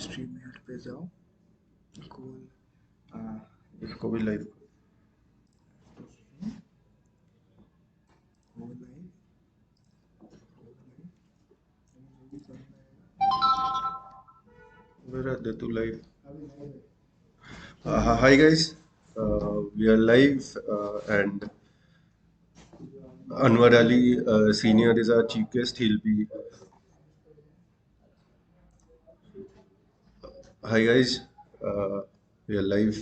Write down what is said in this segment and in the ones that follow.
Stream yard पे जाओ कोल इसको भी लाइव हो live where are they to live hi guys we are live and Anwar Ali senior is our chief guest. He'll be hi guys we are live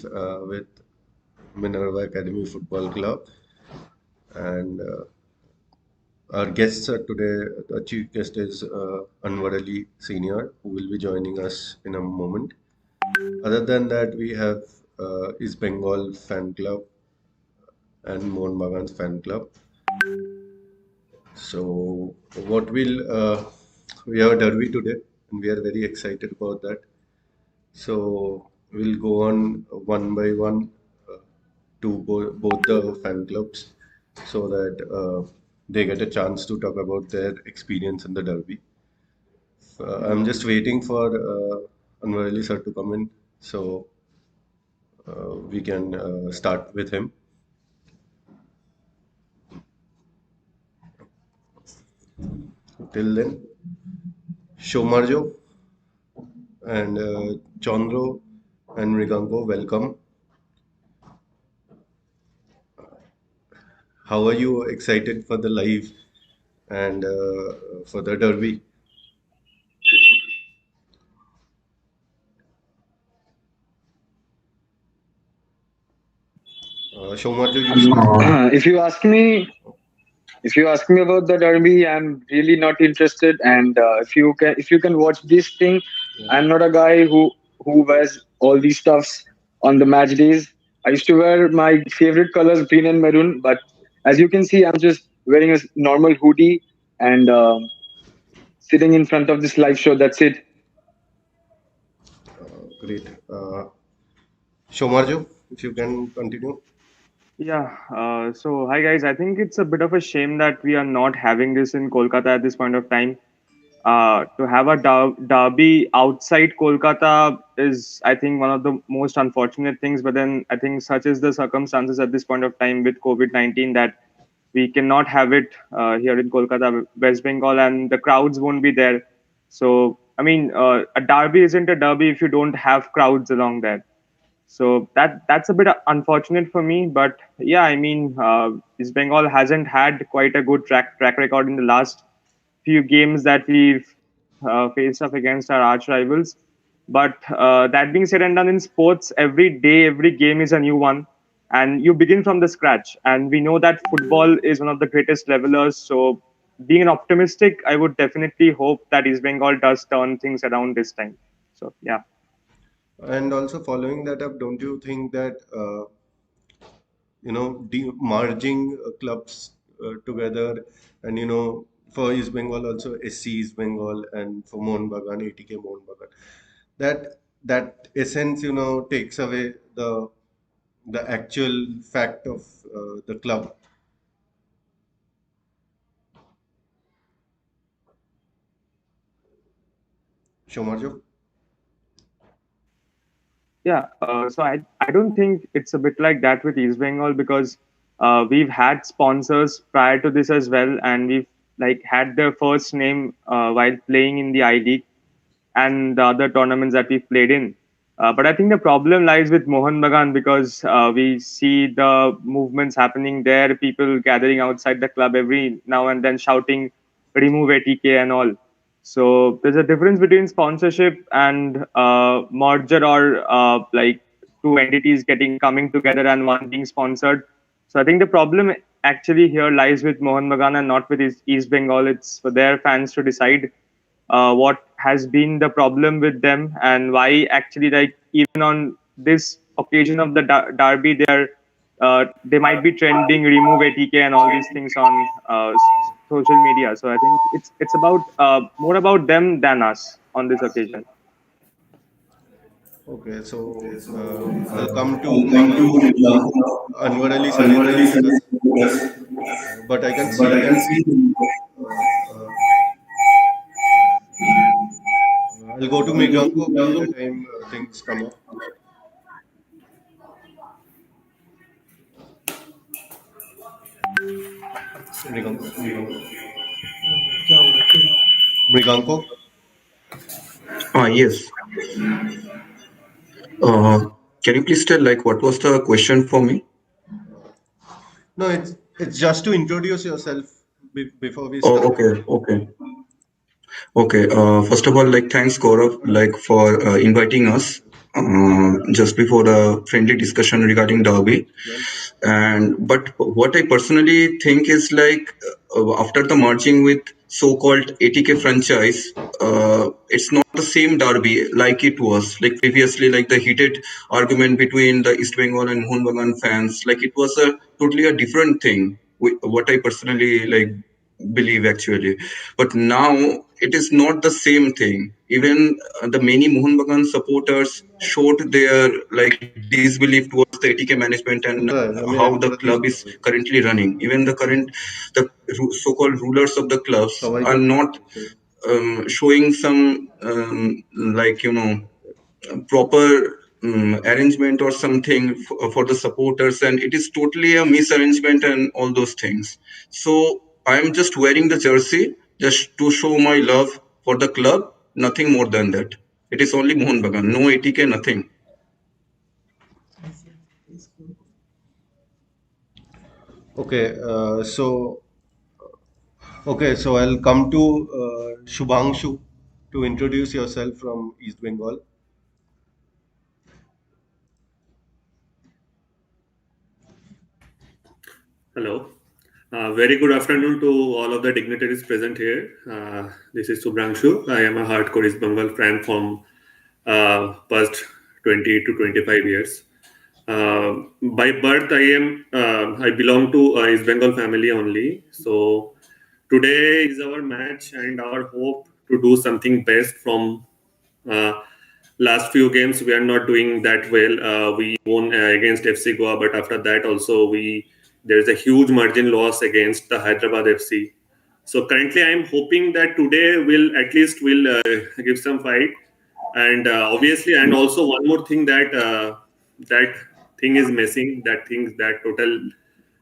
with Minerva Academy Football Club and our guests are today, the chief guest is Anwar Ali Senior, who will be joining us in a moment. Other than that, we have East Bengal Fan Club and Mohun Bagan's Fan Club. So, what will we have a derby today, and we are very excited about that. So, we'll go on one by one to both the fan clubs so that they get a chance to talk about their experience in the derby. I'm just waiting for Anwar Ali sir to come in so we can start with him. Till then, Shomarjo and Chandro and Rigango, welcome. How are you excited for the live and for the derby? Shomarjo, you should. if you ask me, if you ask me about the derby, I'm really not interested. And if you can watch this thing, I'm not a guy who wears all these stuffs on the match days. I used to wear my favorite colors, green and maroon. But as you can see, I'm just wearing a normal hoodie and sitting in front of this live show. That's it. Great. Shomarjo, if you can continue. Yeah. So, hi guys. I think it's a bit of a shame that we are not having this in Kolkata at this point of time. To have a derby outside Kolkata is, I think, one of the most unfortunate things. But then I think such is the circumstances at this point of time with COVID-19 that we cannot have it here in Kolkata, West Bengal, and the crowds won't be there. So, I mean, a derby isn't a derby if you don't have crowds along there. So that's a bit unfortunate for me. But yeah, I mean, East Bengal hasn't had quite a good track record in the last few games that we've faced up against our arch rivals. But that being said and done, in sports, every day, every game is a new one, and you begin from the scratch. And we know that football is one of the greatest levelers. So, being an optimistic, I would definitely hope that East Bengal does turn things around this time. So, yeah. And also following that up, don't you think that merging clubs together and for East Bengal also SC East Bengal and for Mohun Bagan ATK Mohun Bagan that essence takes away the actual fact of the club. Shomarjo? Yeah, so I don't think it's a bit like that with East Bengal because we've had sponsors prior to this as well, and we've like had their first name while playing in the I League and the other tournaments that we've played in. But I think the problem lies with Mohan Bagan because we see the movements happening there, people gathering outside the club every now and then shouting, remove ATK and all. So there's a difference between sponsorship and merger or like two entities getting coming together and one being sponsored. So I think the problem actually here lies with Mohan Bagan and not with East Bengal. It's for their fans to decide what has been the problem with them and why actually like even on this occasion of the derby they might be trending remove ATK and all these things on social media. So I think it's about more about them than us on this occasion. Okay, so I'll come to Anwar Ali sir is there with us, but I can see that I'll go to Mriganko by the time things come up. Mriganko. Mriganko. Yes. Can you please tell like what was the question for me? No, it's just to introduce yourself before we Oh, start. okay. Okay. First of all, like thanks Gaurav, like for inviting us just before the friendly discussion regarding Derby. And but what I personally think is like after the merging with so-called ATK franchise, it's not the same Derby like it was like previously, like the heated argument between the East Bengal and Mohun Bagan fans. Like it was a totally a different thing. What I personally like believe actually, but now it is not the same thing. Even the many Mohun Bagan supporters showed their like disbelief towards the ATK management and আমি how the একবারে club দিয়ে is শুরু করি currently running. Even the so-called rulers of the clubs সবাইকে are not showing some like proper arrangement or something for the supporters, and it is totally a misarrangement and all those things. So I am just wearing the jersey just to show my love for the club, nothing more than that. It is only Mohun Bagan, no ATK, nothing. Okay, so I'll come to Shubhangshu to introduce yourself from East Bengal. Hello. Very good afternoon to all of the dignitaries present here. This is Subrangshu. I am a hardcore East Bengal fan from past 20 to 25 years. By birth, I belong to East Bengal family only. So today is our match and our hope to do something best from uh, last few games. We are not doing that well. We won against FC Goa, but after that also there's a huge margin loss against the Hyderabad FC. So currently, I'm hoping that today will give some fight, and obviously, and also one more thing that thing is missing. That thing that total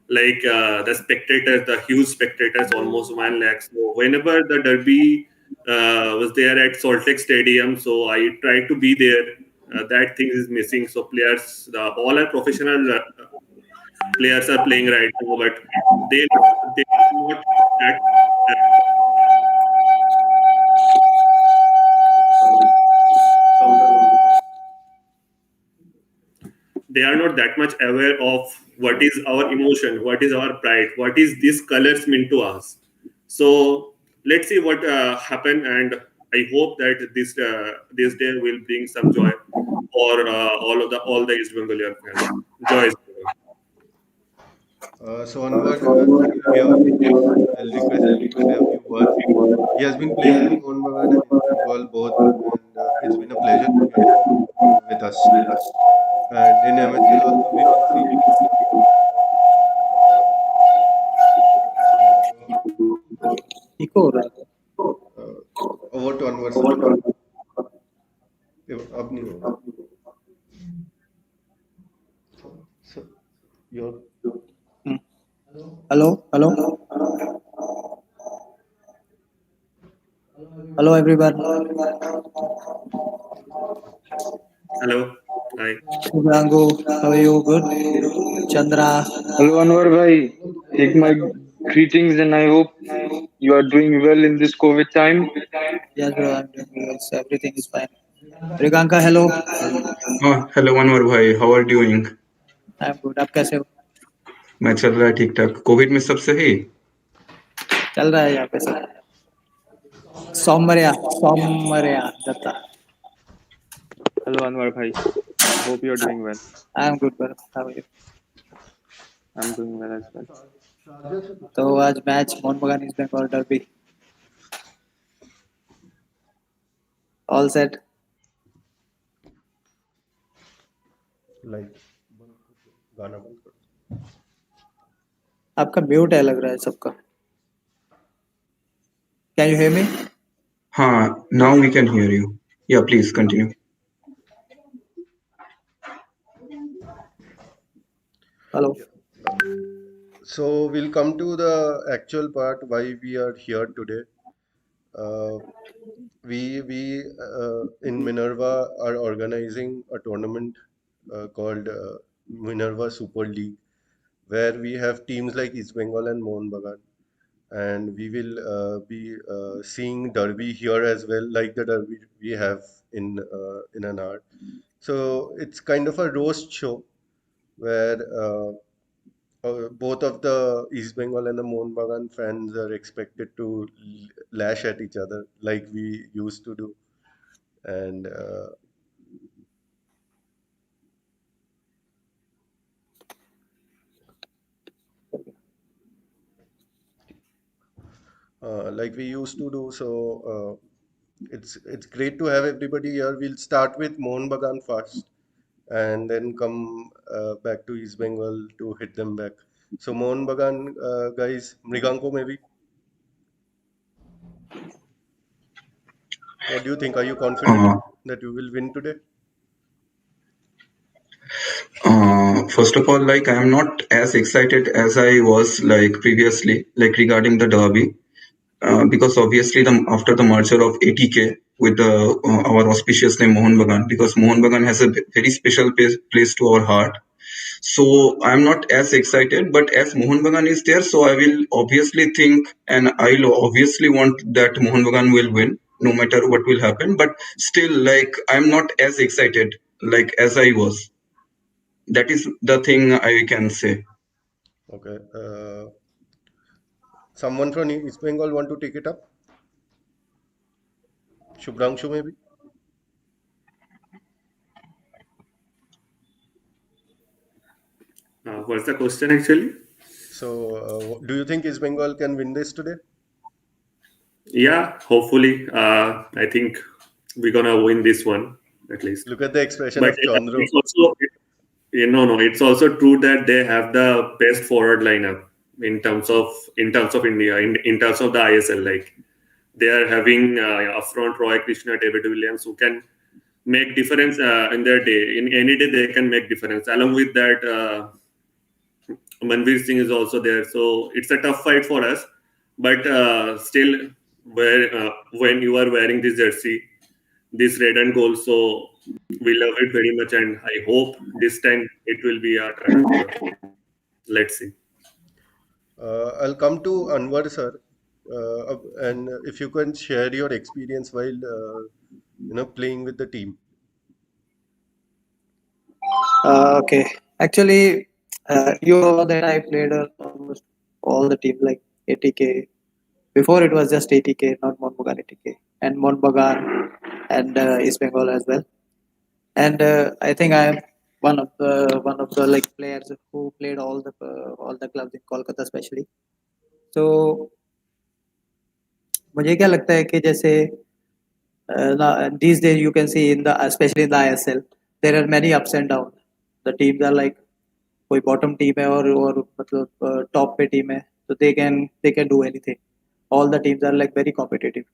like the spectators, the huge spectators, almost 1 lakh. So whenever the derby was there at Salt Lake Stadium, so I tried to be there. That thing is missing. So all our professional players are playing right now, but they are not that. They are not that much aware of what is our emotion, what is our pride, what is these colors mean to us. So let's see what happen, and I hope that this day will bring some joy for all the East Bengalian fans. Joy is there. So Anwar, if you're here, I'll request you to say a few words. He has been playing in Mohun Bagan and East Bengal both, and it's been a pleasure to get him with us. And in MSL also, we've been seeing him. Uh, echo हो रहा है over to Anwar sir. अब नहीं होगा. So, your hello hello hello everyone Hello, hi. Shubhangu how are you good Chandra Hello, Anwar bhai. Take my greetings, and I hope you are doing well in this COVID time. Yes bro I am doing well everything is fine Rikanka hello Hello Anwar bhai, how are you doing? I am good आप कैसे हो मैं चल रहा है ठीक ठाक, Covid में सब सही. चल रहा है यहाँ पे सब Soumarya Datta Hello, Anwar bhai. Hope you're doing well. I am good bro how are you I'm doing well as well. तो आज match Mohun Bagan East Bengal derby all set like गाना बंद करो. आपका म्यूट है लग रहा है सबका कैन यू हियर मी हाँ, now we can hear you. Yeah, please continue. Hello. So we'll come to the actual part why we are here today. Uh, we in Minerva are organizing a tournament called Minerva Super League, where we have teams like East Bengal and Mohun Bagan, and we will be seeing derby here as well, like the derby we have in an hour. So it's kind of a roast show where both of the East Bengal and the Mohun Bagan fans are expected to lash at each other like we used to do. And like we used to do. So it's great to have everybody here. We'll start with Mohun Bagan first, and then come back to East Bengal to hit them back. So Mohun Bagan guys, Mriganko maybe. What do you think? Are you confident Uh, that you will win today? First of all, like I am not as excited as I was like previously, like regarding the derby, because obviously after the merger of ATK with our auspicious name Mohun Bagan, because Mohun Bagan has a very special place to our heart. So I'm not as excited, but as Mohun Bagan is there, so I will obviously think and I'll obviously want that Mohun Bagan will win no matter what will happen. But still, like I'm not as excited like as I was. That is the thing I can say. Okay. Someone from East Bengal want to take it up? Shubhranshu maybe? What's the question actually? So, do you think East Bengal can win this today? Yeah, hopefully. I think we're gonna win this one at least. Look at the expression But of Chandro. it's also, no, it's also true that they have the best forward lineup in terms of India, in terms of the ISL. Like they are having upfront Roy Krishna, David Williams, who can make difference in their day. In any day, they can make difference. Along with that, Manveer Singh is also there. So it's a tough fight for us. But still, when you are wearing this jersey, this red and gold, so we love it very much, and I hope this time it will be our turn. So let's see. I'll come to Anwar sir, and if you can share your experience while playing with the team. Okay. Actually, you know that I played almost all the team like ATK. Before it was just ATK, not Monbagan ATK, and Monbagan and East Bengal as well. And I think I am one of the like players who played all the clubs in Kolkata especially. So मुझे क्या लगता है कि जैसे these days you can see in the especially in the ISL there are many ups and downs. The teams are like कोई bottom team है और मतलब top पे team है so they can do anything. All the teams are like very competitive.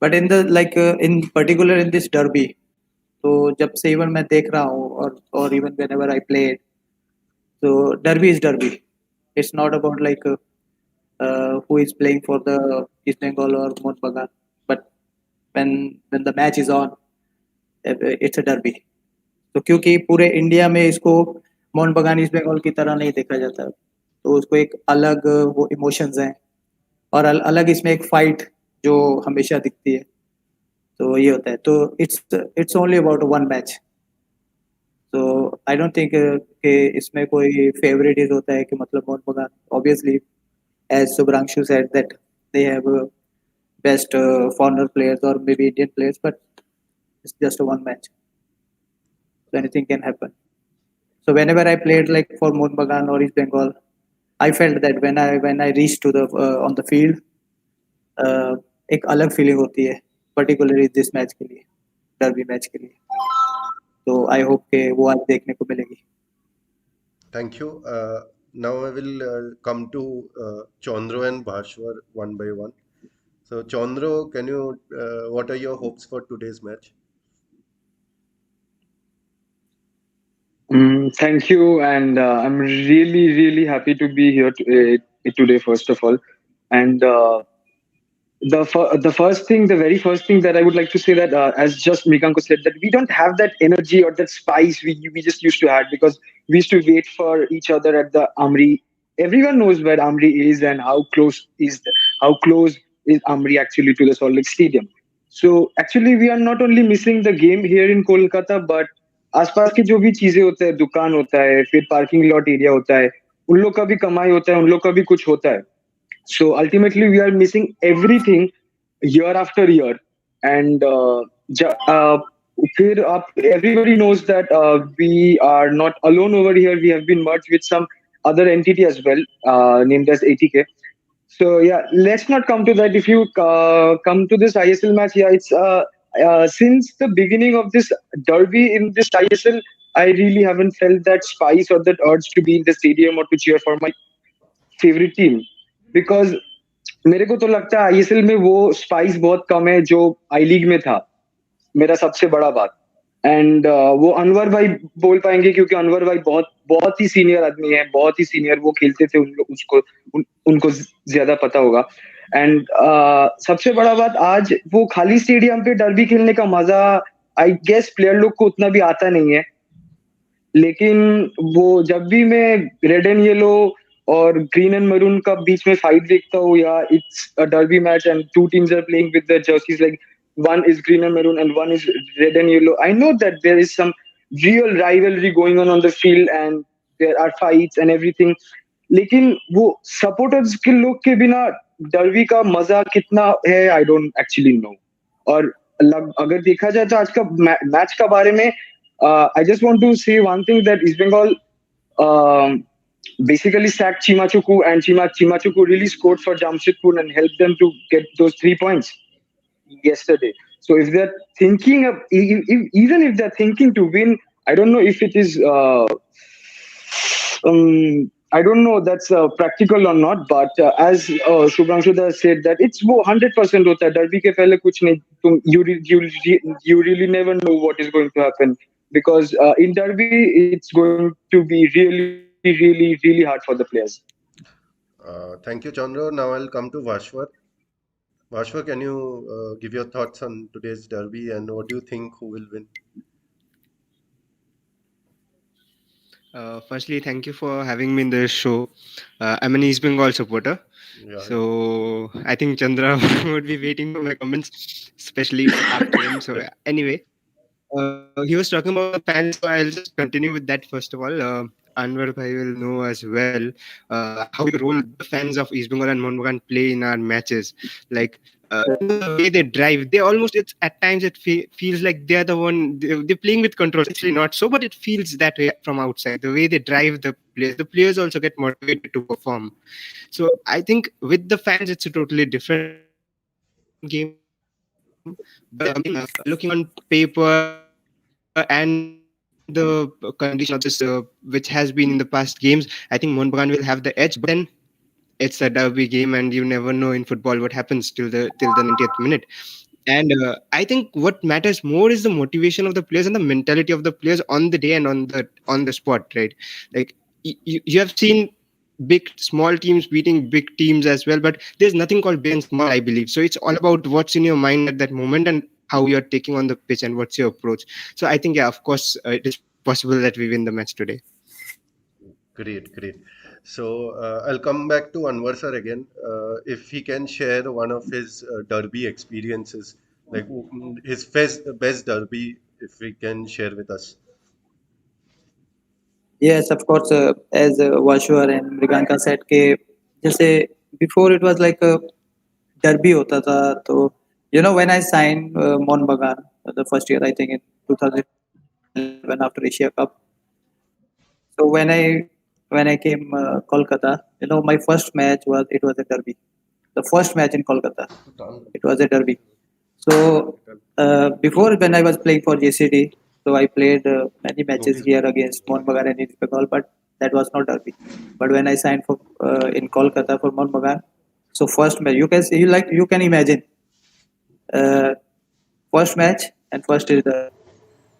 But in the like in particular in this derby तो जब से even मैं देख रहा हूँ और even whenever I played so derby is derby. It's not about like who is playing for the East Bengal or Mohun Bagan. But when the match is on, it's a derby. तो क्योंकि पूरे India में इसको Mohan Bagan East Bengal की तरह नहीं देखा जाता तो उसको एक अलग वो इमोशंस हैं और अलग इसमें एक फाइट जो हमेशा दिखती है तो ये होता है तो it's only about one match तो आई डोंट थिंक कि इसमें कोई फेवरेटिज होता है कि मतलब मोहन बगान obviously as Subhranshu said that they have best foreigner players or maybe Indian players, but it's just a one match, so anything can happen. So whenever I played like for Mohun Bagan or East Bengal, I felt that when I reached to the on the field, uh, एक अलग feeling होती है particularly this match के लिए derby match के लिए तो I hope के वो आज देखने को मिलेगी Thank you. Now I will come to Chandro and Bhashwar one by one. So, Chandro, can you? What are your hopes for today's match? Thank you, and I'm really, really happy to be here today. First of all, and the first thing, the very first thing that I would like to say that, as just Mikanko said, that we don't have that energy or that spice we just used to have, because we used to wait for each other at the Amri. Everyone knows where Amri is and how close is Amri actually to the Salt Lake Stadium. So actually, we are not only missing the game here in Kolkata, but आसपास की जो भी चीजें होते हैं, दुकान होता है, फिर पार्किंग लॉट एरिया होता है, उन लोग का भी कमाई होता है, उन लोग का भी कुछ होता है. So ultimately, we are missing everything year after year. And everybody knows that we are not alone over here. We have been merged with some other entity as well, named as ATK. So yeah, let's not come to that. If you come to this ISL match, yeah, it's since the beginning of this derby in this ISL, I really haven't felt that spice or that urge to be in the stadium or to cheer for my favorite team, because मेरे को तो लगता है ISL में वो spice बहुत कम है जो आई लीग में था. मेरा सबसे बड़ा बात. एंड वो अनवर भाई बोल पाएंगे, क्योंकि अनवर भाई बहुत बहुत ही सीनियर आदमी है, बहुत ही सीनियर. वो खेलते थे, उनको ज्यादा पता होगा. एंड सबसे बड़ा बात, आज वो खाली स्टेडियम पे डर्बी खेलने का मजा आई गेस प्लेयर लोग को उतना भी आता नहीं है. लेकिन वो जब भी मैं रेड एंड येलो और ग्रीन एंड मरून का बीच में फाइट देखता हूँ, या it's a derby match and two teams are playing with the jerseys, like one is green and maroon and one is red and yellow, I know that there is some real rivalry going on the field and there are fights and everything. लेकिन वो supporters के लोग के बिना derby का मजा कितना है, आई डोंट एक्चुअली नो. और अगर देखा जाए तो आज का मैच का बारे में, I just want to say one thing, that East Bengal um, basically sacked Chimachuku, and Chimachuku really scored for Jamshedpur and helped them to get those 3 points yesterday. So if they're thinking of, even if they're thinking to win, I don't know if it is. I don't know that's practical or not, but as Shubhanshu said, that it's वो 100% होता है. Derby के पहले कुछ नहीं. You really never know what is going to happen, because in derby it's going to be really hard for the players. Thank you, Chandro. Now I'll come to Vashwar. Vashwar, can you give your thoughts on today's derby and what do you think who will win? Firstly, thank you for having me in this show. I'm an East Bengal supporter, Yeah, so I think Chandra would be waiting for my comments, especially after him. So anyway, he was talking about the fans, so I'll just continue with that first of all. Anwar Bhai will know as well how big a role the fans of East Bengal and Mohun play in our matches. Like the way they drive, they almost, it's at times it feels like they're the one, they're playing with control. It's actually not so, but it feels that way from outside. The way they drive the players also get motivated to perform. So I think with the fans, it's a totally different game. But looking on paper and the condition of this, which has been in the past games, I think Mohun Bagan will have the edge. But then it's a derby game, and you never know in football what happens till the 90th minute. And I think what matters more is the motivation of the players and the mentality of the players on the day and on the spot, right? Like you have seen big small teams beating big teams as well, but there's nothing called big and small, I believe. So it's all about what's in your mind at that moment and how you're taking on the pitch and what's your approach. So I think, yeah, of course, it is possible that we win the match today. great, great. So I'll come back to Anwar sir again. If he can share one of his derby experiences, like his best derby, if he can share with us. Yes, of course. As Vashwar and Mriganka said, के जैसे before it was like a derby होता था. तो when I signed Mon Bagan the first year, I think in 2011 after Asia Cup. So when I came Kolkata, my first match was a derby. The first match in Kolkata, it was a derby. So before, when I was playing for JCD, so I played many matches here against Mohun Bagan and East Bengal, but that was not derby. But when I signed for in Kolkata for Mohun Bagan, So first match, you can see, you can imagine, uh, first match and first is the,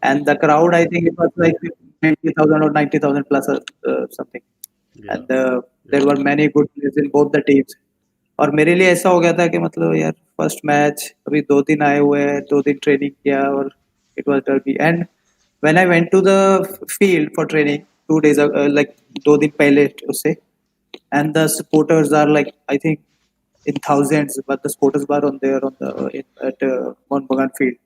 and the crowd, I think it was like 90,000 or 90,000 plus something. Yeah. And there Yeah. were many good players in both the teams. और मेरे लिए ऐसा हो गया था कि मतलब यार फर्स्ट मैच, अभी 2 दिन आए हुए हैं, 2 दिन ट्रेनिंग किया और it was derby. And when I went to the field for training 2 days, like 2 दिन पहले उससे, and the supporters are like, I think, in thousands, but the supporters were on there on the at Mount Bagan field,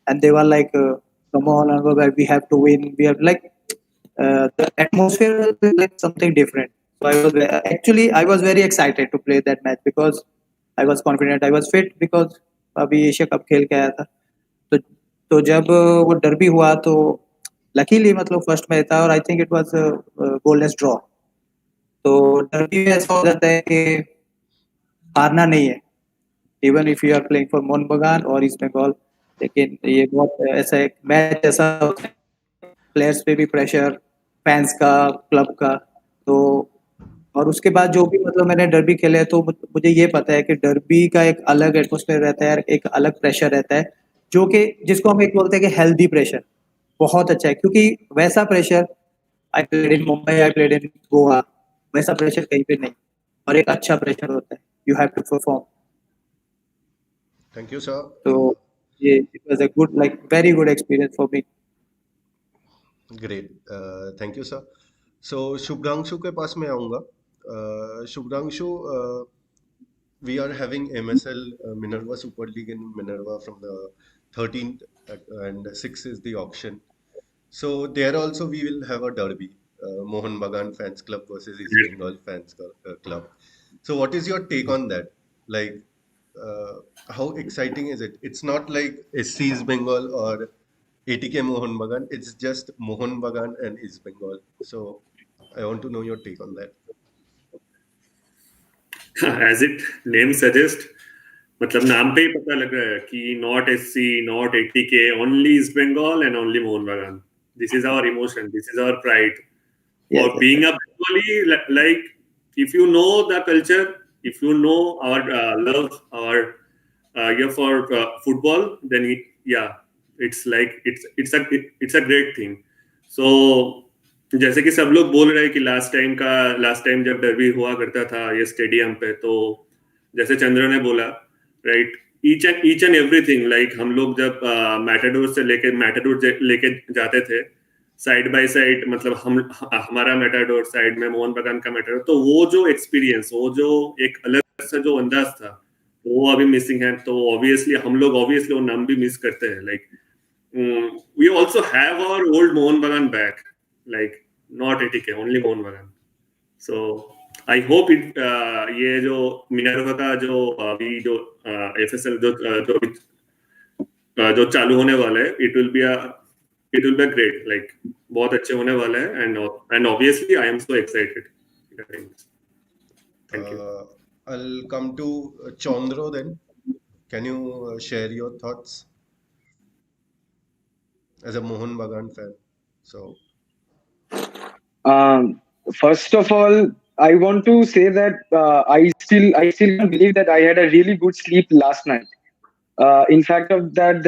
and they were like, "Come on, Anwar, we have to win. We have like." The atmosphere was like something different. So actually I was very excited to play that match because I was confident, I was fit because अभी Asia cup खेल के आया था. तो तो जब वो derby हुआ तो लकीली मतलब फर्स्ट मैच था और I think it was goalless draw. तो डर्बी में ऐसा हो जाता है कि हारना नहीं है, even if you are playing for Mohun Bagan और ईस्ट बंगाल. लेकिन ये बहुत ऐसा एक मैच ऐसा होता है, प्लेयर्स पे भी प्रेशर, फैंस का, क्लब का. तो और उसके बाद जो भी मतलब मैंने डर्बी खेले तो मुझे ये पता है कि डर्बी का एक अलग एटमोसफेयर रहता है, एक अलग प्रेशर रहता है, जो कि जिसको हम एक बोलते हैं कि हेल्दी प्रेशर. बहुत अच्छा है क्योंकि वैसा pressure I played in Mumbai, I played in Goa, वैसा प्रेशर कहीं पे नहीं, और एक अच्छा प्रेशर होता है. You have to perform. Thank you, sir. तो ये it was a good, like very good experience for me. Great. Thank you sir. So Shubhranshu के पास मैं आऊँगा. Shubhranshu, we are having MSL, Minerva Super League in Minerva from the 13th, and 6th is the auction. So there also we will have a derby, Mohan Bagan Fans Club versus East Bengal Club. So what is your take on that? Like, how exciting is it? It's not like SC East Bengal or ATK Mohan Bagan. It's just Mohan Bagan and East Bengal. So I want to know your take on that. As it name suggests, मतलब नाम पे ही पता लग रहा है कि not SC, not ATK, only East Bengal and only Mohun Bagan. This is our emotion. This is our pride. Yes, For being a Bengali, like if you know the culture, if you know our love, our yeah for football, then yeah, it's like it's a great thing. So जैसे कि सब लोग बोल रहे हैं कि last time जब derby हुआ करता था ये स्टेडियम पे, तो जैसे चंद्र ने बोला, right, each and everything, like हम लोग जब मैटाडोर लेके जाते थे साइड बाय साइड, मतलब हमारा मैटाडोर साइड में मोहन बगान का मैटाडोर, तो वो जो एक्सपीरियंस, वो जो एक अलग सा जो अंदाज था, वो अभी मिसिंग है. तो ऑब्वियसली हम लोग वो नाम भी मिस करते हैं. Like we also have our old Mohan Bagan back, like not ATK, only Mohan Bagan. So I hope it ये जो मिनर्वा का जो अभी जो FSL जो चालू होने वाला है, it will be a great, like बहुत अच्छे होने वाला है. And obviously I am so excited. Thank you. I'll come to Chandro then. Can you share your thoughts as a Mohan Bagan fan? So First of all, I want to say that I still can't believe that I had a really good sleep last night. In fact, of that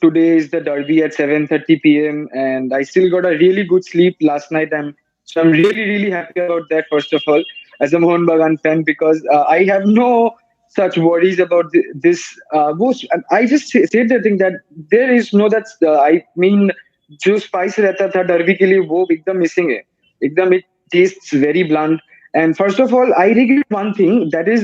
today is the derby at 7:30 p.m. and I still got a really good sleep last night. So I'm really happy about that. First of all, as a Mohun Bagan fan, because I have no such worries about this. I just said the thing that there is no that. I mean, जो spice रहता था derby के लिए वो एकदम missing है. एकदम it tastes very blunt. And first of all, I regret one thing, that is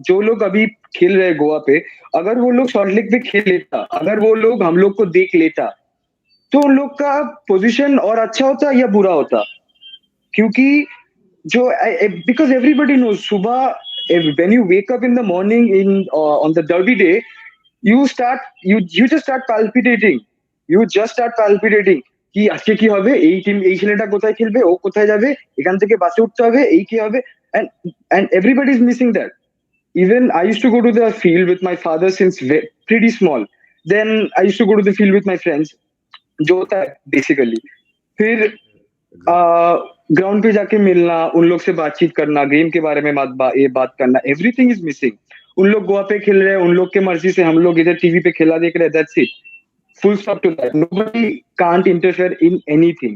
जो लोग अभी खेल रहे हैं गोवा पे, अगर वो लोग शॉर्ट लेग पे खेल लेता, अगर वो लोग हम लोग को देख लेता, तो उन लोग का पोजीशन और अच्छा होता या बुरा होता. क्योंकि जो because everybody knows सुबह when you wake up in the morning on the derby day, you just start palpitating. You just start palpitating কি আজকে কি হবে, এই টিম এই ছেলেটা কোথায় খেলবে, ও কোথায় যাবে, এখান থেকে বাসে উঠতে হবে, এই কি হবে. and everybody is missing that. Even I used to go to the field with my father since pretty small. Then I used to go to the field with my friends, जो होता है basically. फिर ground पे जाके मिलना, उन लोग से बातचीत करना, गेम के बारे में ये बात करना, एवरीथिंग इज मिसिंग. उन लोग गोवा पे खेल रहे हैं, उन लोग के मर्जी से हम लोग इधर टीवी पे खेला देख रहे हैं, that's it. Full stop to that. Nobody can't interfere in anything.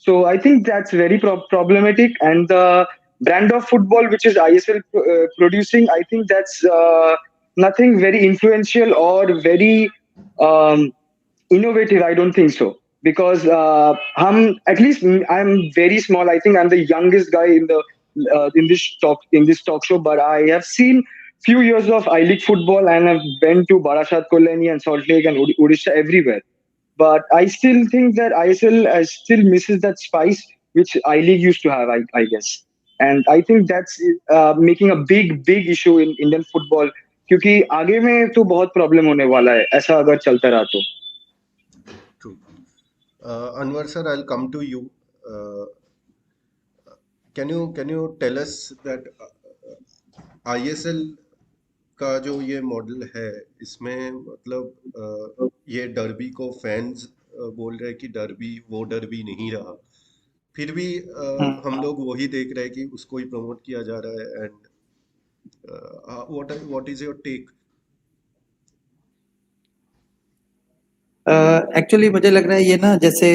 So I think that's very problematic. And the brand of football which is ISL producing, I think that's nothing very influential or very um, innovative. I don't think so, because at least I'm very small. I think I'm the youngest guy in this talk show, but I have seen few years of I League football, and I've been to Barashat, Kolani, and Salt Lake, and Odisha, everywhere. But I still think that ISL still misses that spice which I League used to have, I guess. And I think that's making a big issue in Indian football. क्योंकि आगे में तो बहुत problem होने वाला है ऐसा अगर चलता रहा तो. True. Anwar sir, I'll come to you. Can you tell us that ISL का जो ये मॉडल है, इसमें मतलब ये डर्बी को फैंस बोल रहे हैं कि वो डर्बी नहीं रहा, फिर भी हम लोग वही देख रहे हैं कि उसको ही प्रमोट किया जा रहा है. And what is your take? Actually मुझे लग रहा है ये ना, जैसे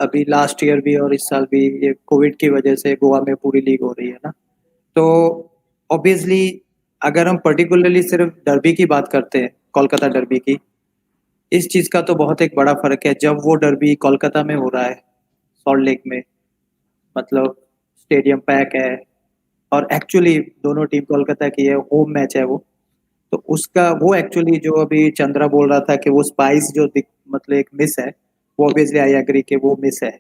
अभी लास्ट ईयर भी और इस साल भी ये कोविड की वजह से गोवा में पूरी लीग हो रही है ना, तो ऑब्वियसली अगर हम पर्टिकुलरली सिर्फ डर्बी की बात करते हैं, कोलकाता डर्बी की, इस चीज का तो बहुत एक बड़ा फर्क है. जब वो डर्बी कोलकाता में हो रहा है, सॉल्ट लेक में, मतलब स्टेडियम पैक है और एक्चुअली दोनों टीम कोलकाता की है, होम मैच है वो, तो उसका वो एक्चुअली जो अभी चंद्रा बोल रहा था कि वो स्पाइस जो मतलब एक मिस है, वो ऑब्वियसली आई एग्री कि वो मिस है.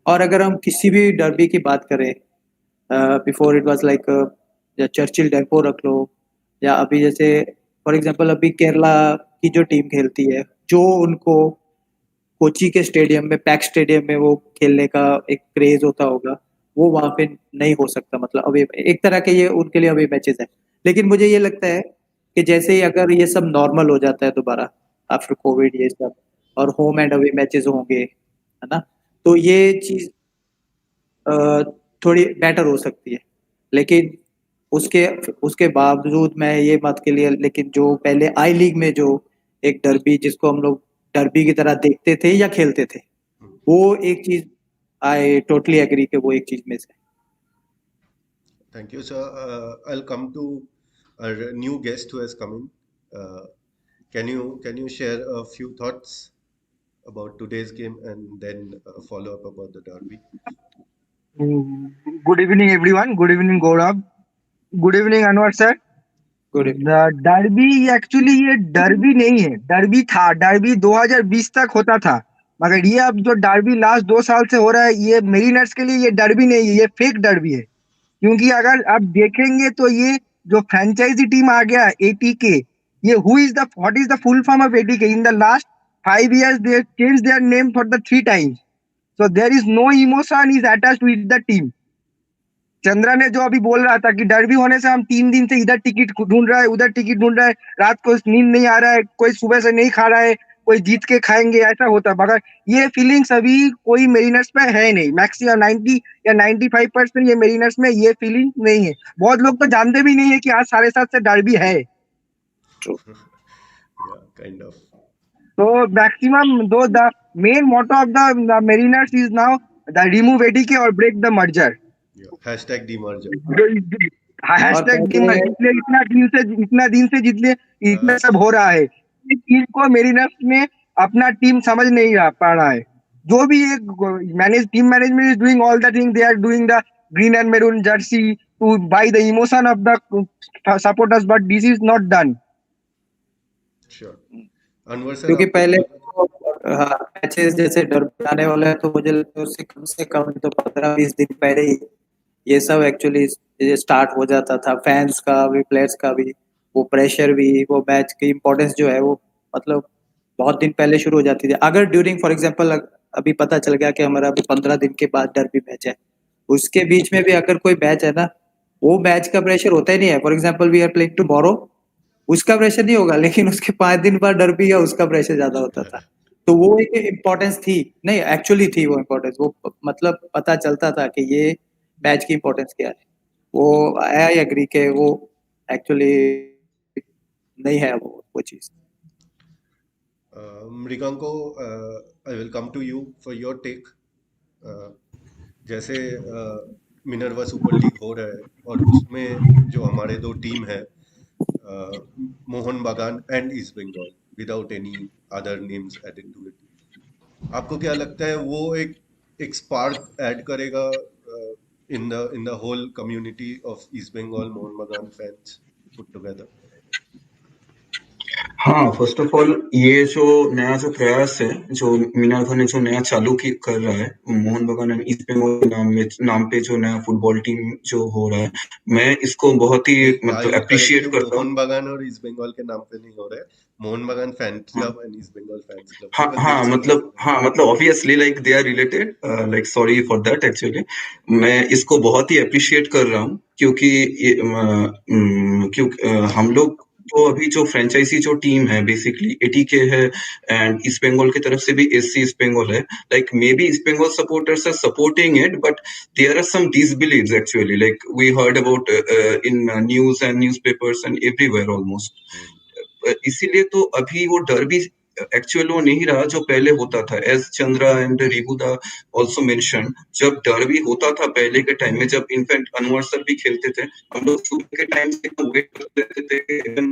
और अगर हम किसी भी डर्बी की बात करें, before it was like Churchill depot रख लो, या अभी जैसे फॉर एग्जांपल अभी केरला की जो टीम खेलती है, जो उनको कोची के स्टेडियम में, पैक स्टेडियम में वो खेलने का एक क्रेज होता होगा, वो वहां पे नहीं हो सकता. मतलब अभी एक तरह के ये उनके लिए अभी मैचेस है. लेकिन मुझे ये लगता है कि जैसे ही अगर ये सब नॉर्मल हो जाता है दोबारा आफ्टर कोविड, ये सब, और होम एंड अवे मैचेस होंगे, है ना, तो ये चीज थोड़ी बेटर हो सकती है. लेकिन उसके उसके बावजूद मैं ये बात के लिए, लेकिन जो पहले आई लीग में जो एक डर्बी जिसको हम लोग डर्बी की तरह देखते थे या खेलते थे, वो एक चीज आई टोटली एग्री कि वो एक चीज मिस है. Thank you, sir. I'll come to our new guest who has come in. Can you share a few thoughts about today's game and then follow up about the derby? Good evening, everyone. Good evening, Gaurav. Good evening, Anwar sir. Good evening. Derby actually ये derby नहीं है, derby था, derby 2020 तक होता था, मगर ये अब जो डर्बी लास्ट 2 साल से हो रहा है, ये मेरीनर्स के लिए ये डर्बी नहीं है, ये फेक डर्बी है. क्योंकि अगर आप देखेंगे तो ये जो फ्रेंचाइजी टीम आ गया ATK, ये what is the full form of ATK? In the last 5 years they changed their name for the 3 times. So there is no emotion is attached with the team. Chandra ने जो अभी बोल रहा था कि derby होने से हम 3 दिन से इधर टिकट ढूंढ रहा है, उधर टिकट ढूंढ रहा है, रात को नींद नहीं आ रहा है, कोई सुबह से नहीं खा रहा है, कोई जीत के खाएंगे, ऐसा होता है. मगर ये फीलिंग्स अभी कोई मेरीनर्स में है नहीं. मैक्सिमम 90 या 95% ये मेरीनर्स में ये फीलिंग नहीं है. बहुत लोग तो जानते भी नहीं है कि आज 7:30 से डर्बी है. Yeah, kind of. So maximum though the main motto of the Mariners is now the remove ATK or break the merger. Yeah. Hashtag demerger. Hashtag इसलिए इतना दिन से जितने इतना सब हो रहा है, इस चीज को मेरीनर्स में अपना टीम समझ नहीं पा रहा है. जो भी एक team management is doing all the thing, they are doing the green and maroon jersey to buy the emotion of the supporters, but this is not done. Sure. Anwar sir, क्योंकि आपको पहले बोलना था? मैचेस जैसे derby आने वाला है, तो मुझे लगता है उससे कम से कम तो 15-20 दिन पहले ही ये सब एक्चुअली स्टार्ट हो जाता था. फैंस का भी, प्लेयर्स का भी, वो प्रेशर भी, वो मैच की इम्पोर्टेंस जो है वो मतलब बहुत दिन पहले शुरू हो जाती थी. अगर ड्यूरिंग फॉर एग्जांपल अभी पता चल गया कि हमारा अभी 15 दिन के बाद डर्बी मैच है, उसके बीच में भी अगर कोई मैच है ना, वो मैच का प्रेशर होता ही नहीं है. For example we are playing tomorrow, उसका प्रेशर नहीं होगा, लेकिन उसके 5 दिन बाद डर्बी है, उसका प्रेशर ज्यादा होता था. तो वो एक इम्पोर्टेंस थी, नहीं एक्चुअली थी वो इम्पोर्टेंस, वो मतलब पता चलता था कि ये मैच की इम्पोर्टेंस क्या है। वो आई एग्री के वो एक्चुअली नहीं है वो चीज़। Mriganko, I will come to you for your take. जैसे मिनर्वा सुपर लीग हो रहा है और उसमें जो हमारे दो टीम है, Mohun Bagan and East Bengal, without any other names added to it, आपको क्या लगता है वो एक स्पार्क ऐड करेगा in the whole community of East Bengal Mohun Bagan fans put together? हाँ, फर्स्ट ऑफ ऑल ये जो नया जो प्रयास है, जो मिनार्वा ने जो नया चालू की कर रहा है, मोहन बगान एंड ईस्ट बंगाल के नाम पे जो नया फुटबॉल टीम जो हो रहा है, मैं इसको बहुत ही नहीं, आई मतलब वुड करेक्ट अप्रिशिएट यू, करता हूँ। मोहन बागान और ईस्ट बंगाल के नाम पे नहीं हो रहा है, मोहन बागान फैंस हाँ club and East Bengal fans club, because there is हाँ मतलब obviously like they are related, like sorry for that actually. मैं इसको बहुत ही अप्रिशिएट कर रहा हूँ क्योंकि क्योंकि हम लोग तो अभी जो फ्रेंचाइजी जो टीम है बेसिकली एटीके है, एंड ईस्ट बंगाल की तरफ से भी एससी ईस्ट बंगाल है। Like maybe East Bengal supporters are supporting it, but there are some disbeliefs actually, like we heard about in news and newspapers and everywhere almost. इसीलिए तो अभी वो डर भी एक्चुअल वो नहीं रहा जो पहले होता था, as Chandra and Ribuda also mention. जब डर भी होता था पहले के टाइम में, जब इनफैक्ट अनवर सर भी खेलते थे, हम लोग सुबह के टाइम से वेट करते थे, इवन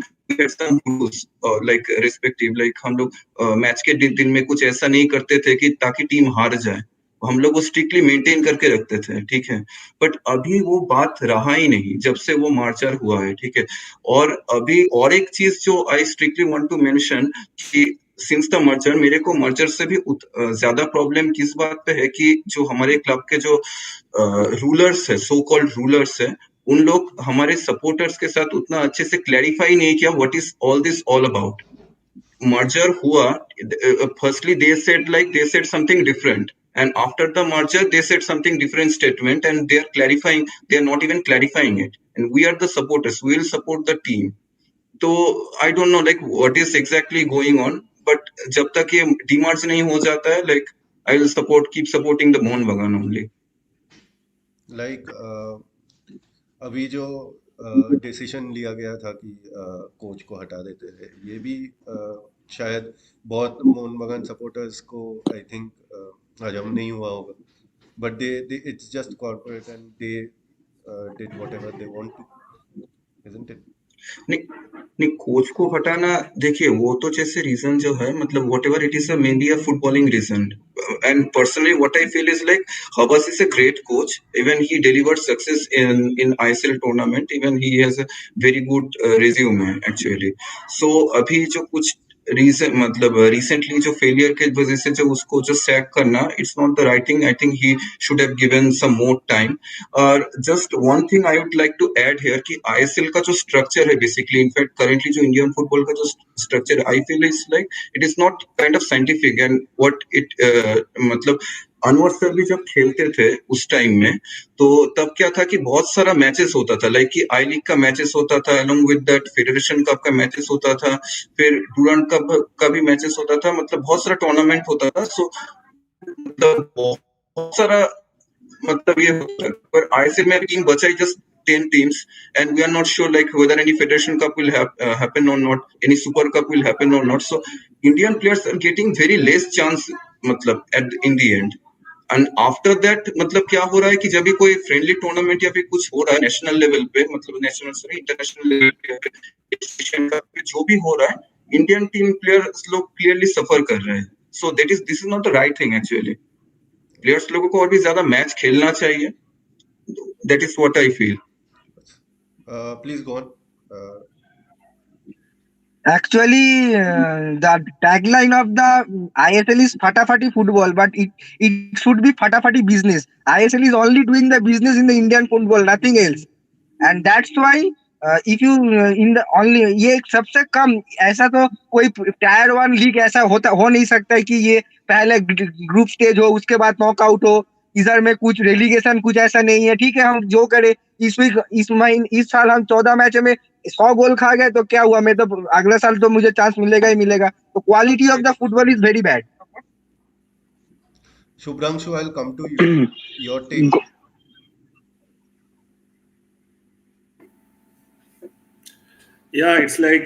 लाइक रिस्पेक्टिव, लाइक हम लोग मैच के दिन में कुछ ऐसा नहीं करते थे कि ताकि टीम हार जाए, हम लोग वो स्ट्रिक्टली मेंटेन करके रखते थे, ठीक है। बट अभी वो बात रहा ही नहीं जब से वो मार्चर हुआ है, ठीक है। और अभी और एक चीज जो I strictly want to mention कि सिंस द मर्जर, मेरे को मर्जर से भी ज्यादा प्रॉब्लम किस बात पे है कि जो हमारे क्लब के जो रूलर्स है, सो कॉल्ड रूलर्स है, उन लोग हमारे सपोर्टर्स के साथ उतना अच्छे से क्लैरिफाई नहीं किया what is all this all about. merger हुआ, firstly they said something different, and after the merger they said something different statement, and they are not even clarifying it, and we are the supporters, we will support the team. तो I don't know like what is exactly going on, but जब तक ये demerge नहीं हो जाता है, like I will keep supporting the Mohan Bagan only. Like अभी जो डिसीजन लिया गया था कि कोच को हटा देते हैं, ये भी शायद बहुत मोहन बगान सपोर्टर्स को आई थिंक हजम नहीं हुआ होगा, but they it's just corporate and they did whatever they want to, isn't it? नहीं नहीं, कोच को हटाना देखिए वो तो जैसे रीजन जो है, मतलब whatever it is may be a footballing reason, and personally what I feel is like Habas is a great coach, even he delivered success in ISL tournament, even he has a very good resume actually. So अभी जो कुछ reason मतलब recently जो failure के वजह से जो उसको जो सैक करना, it's not the right thing, I think he should have given some more time. और just one thing I would like to add here कि आईएसएल का जो स्ट्रक्चर है बेसिकली, इनफैक्ट करेंटली जो इंडियन फुटबॉल का जो structure I feel is like it is not kind of scientific, and what it मतलब Anwar sir भी जब खेलते थे उस टाइम में, तो तब क्या था कि बहुत सारा मैचेस होता था, लाइक कि आई लीग का मैचेस होता था, along with that federation cup का मैचेस होता था, फिर डूरांड कप का भी मैचेस होता था, मतलब बहुत सारा टूर्नामेंट होता था। सो मतलब बहुत सारा मतलब ये होता है, पर आईएसएल में टीम बचा ही just 10 teams, and we are not sure like whether any federation cup will happen or not, any super cup will happen or not. So Indian players are getting very less chance मतलब in the end. And after that मतलब क्या हो रहा है कि जब भी कोई फ्रेंडली टूर्नामेंट या फिर कुछ हो रहा है नेशनल लेवल पे, मतलब नेशनल सॉरी इंटरनेशनल लेवल पे, एशियन कप पे जो भी हो रहा है, इंडियन टीम प्लेयर्स लोग क्लियरली सफर कर रहे हैं। So this is not the right thing actually. Players लोगों को और भी ज्यादा मैच खेलना चाहिए, that is what I feel. Please go on. Actually, the tagline of the ISL is "Fatafati football," but it should be "Fatafati business." ISL is only doing the business in the Indian football, nothing else. And that's why if you in the only ये सबसे कम ऐसा तो कोई tier one league ऐसा हो नहीं सकता है कि ये पहले ग्रुप स्टेज हो उसके बाद नॉकआउट हो, इधर में कुछ रेलीगेशन कुछ ऐसा नहीं है। ठीक है, हम जो करें इस साल हम 14 मैच में 100 गोल खा गए तो क्या हुआ, मैं तो अगले साल तो मुझे चांस मिलेगा ही मिलेगा। तो quality of the football is very bad. Shubhranshu, I'll come to you. Your take. Go- Yeah, it's like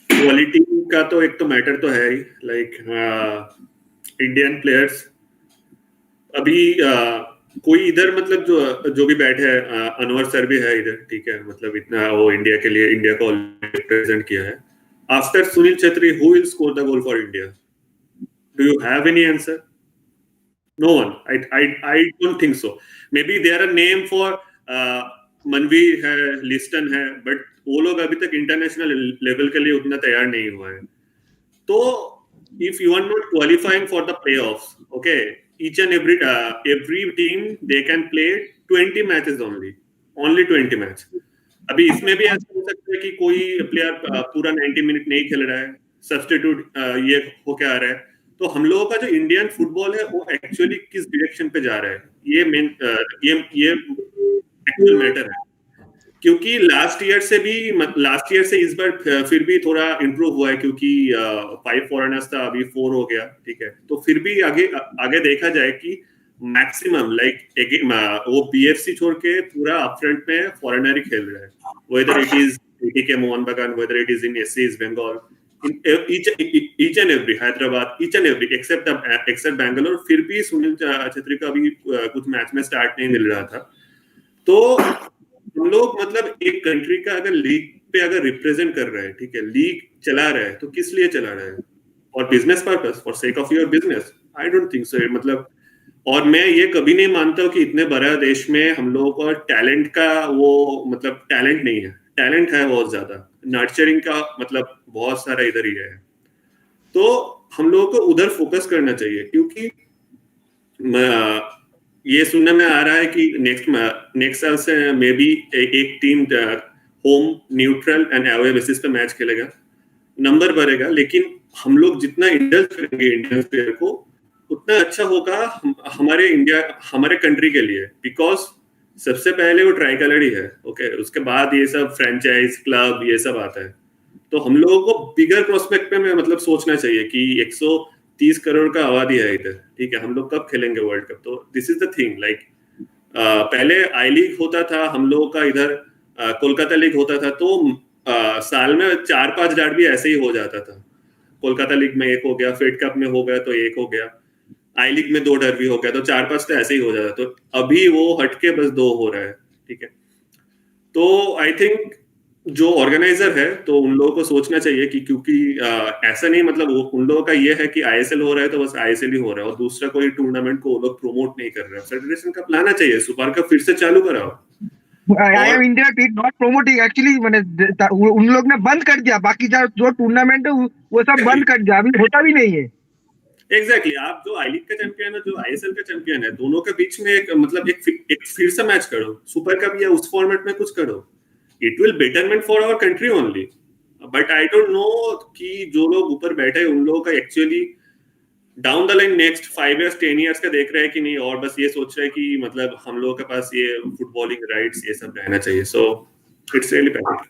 quality का तो एक तो मैटर तो है ही, लाइक इंडियन प्लेयर्स अभी कोई इधर मतलब जो जो भी बैठे हैं, अनवर सर भी है इधर, ठीक है, मतलब इतना वो इंडिया के लिए इंडिया को रिप्रेजेंट किया है. After Sunil Chhetri, who will score the goal for India? Do you have any answer? No one. I don't think so. Maybe there are name for Manvir है, लिस्टन है, बट वो लोग अभी तक इंटरनेशनल लेवल के लिए उतना तैयार नहीं हुआ है. तो if you are not qualifying for the playoffs, okay, each and every team they can play 20 matches only 20 match. अभी इसमें भी ऐसा हो सकता है कि कोई प्लेयर पूरा 90 मिनट नहीं खेल रहा है, सब्स्टिट्यूट ये होके आ रहा है. तो हम लोगों का जो इंडियन फुटबॉल है वो एक्चुअली किस डायरेक्शन पे जा रहा है, ये मेन ये एक्चुअल मैटर है. क्योंकि लास्ट ईयर से इस बार फिर भी थोड़ा इम्प्रूव हुआ है, क्योंकि 5 फॉरेनर्स था, अभी 4 हो गया, ठीक है. तो फिर भी आगे आगे देखा जाए कि मैक्सिमम लाइक वो बीएफसी छोड़ के पूरा अपफ्रंट में फॉरेनर ही खेल रहा है, whether it is ATK Mohan Bagan, whether it is in SC East Bengal, in each and every Hyderabad, each and every except Bangalore. फिर भी सुनील छेत्री का अभी कुछ मैच में स्टार्ट नहीं मिल रहा था. तो हम लोग मतलब एक कंट्री का अगर लीग पे अगर रिप्रेजेंट कर रहे हैं, ठीक है, लीग चला रहा है, तो किस लिए चला रहा है? और business purpose, for sake of your business? I don't think so. मतलब और मैं ये कभी नहीं मानता हूँ कि इतने बड़ा देश में हम लोगों को टैलेंट का वो मतलब टैलेंट नहीं है. टैलेंट है बहुत ज्यादा, नर्चरिंग का मतलब बहुत सारा इधर ही है. तो हम लोगों को उधर फोकस करना चाहिए, क्योंकि ये सुनने में आ रहा है कि नेक्स्ट साल से मे बी एक team home, neutral and away basis पे मैच खेलेगा, नंबर बढ़ेगा. लेकिन हम लोग जितना इंडल्ज करेंगे इंडियन प्लेयर को, उतना अच्छा होगा हमारे इंडिया, हमारे कंट्री के लिए. बिकॉज सबसे पहले वो ट्राई कलर ही है, ओके, उसके बाद ये सब फ्रेंचाइज क्लब ये सब आता है. तो हम लोगों को बिगर प्रोस्पेक्ट पे में मतलब सोचना चाहिए कि 130 करोड़ का आबादी है इधर, ठीक है, हम लोग कब खेलेंगे वर्ल्ड कप? तो this is the thing. Like पहले आई लीग होता था हम लोगों का इधर, कोलकाता लीग होता था, तो साल में 4-5 डर्बी ऐसे ही हो जाता था. कोलकाता लीग में एक हो गया, फेड कप में हो गया तो एक हो गया, आई लीग में 2 डर्बी हो गया, तो 4-5 तो ऐसे ही हो जाता. तो अभी वो हटके बस 2 हो रहा है, ठीक है. तो आई थिंक जो ऑर्गेनाइजर है, तो उन लोगों को सोचना चाहिए कि क्योंकि ऐसा नहीं, मतलब उन लोगों का ये है कि आईएसएल हो रहा है तो बस आईएसएल ही हो रहा है, और दूसरा कोई टूर्नामेंट को वो लोग प्रमोट नहीं कर रहे हैं. फेडरेशन का लाना चाहिए, सुपर कप फिर से चालू कराओ. I am India team not promoting actually, मैंने उन लोग ने बंद कर दिया, बाकी जो टूर्नामेंट है वो सब बंद कर दिया, अभी होता भी नहीं है. एग्जैक्टली. आप जो आई लीग का चैंपियन है, जो आईएसएल का चैंपियन है, दोनों के बीच में एक मतलब एक फिर से मैच करो, सुपर कप या उस फॉर्मेट में कुछ करो. It will betterment for our country only. But I don't know कि जो लोग ऊपर बैठे हैं उन लोगों का actually down the line next 5 years 10 years का देख रहे हैं कि नहीं, और बस ये सोच रहे हैं कि मतलब हम लोगों के पास ये फुटबॉलिंग राइट्स ये सब रहना चाहिए. So it's really pathetic.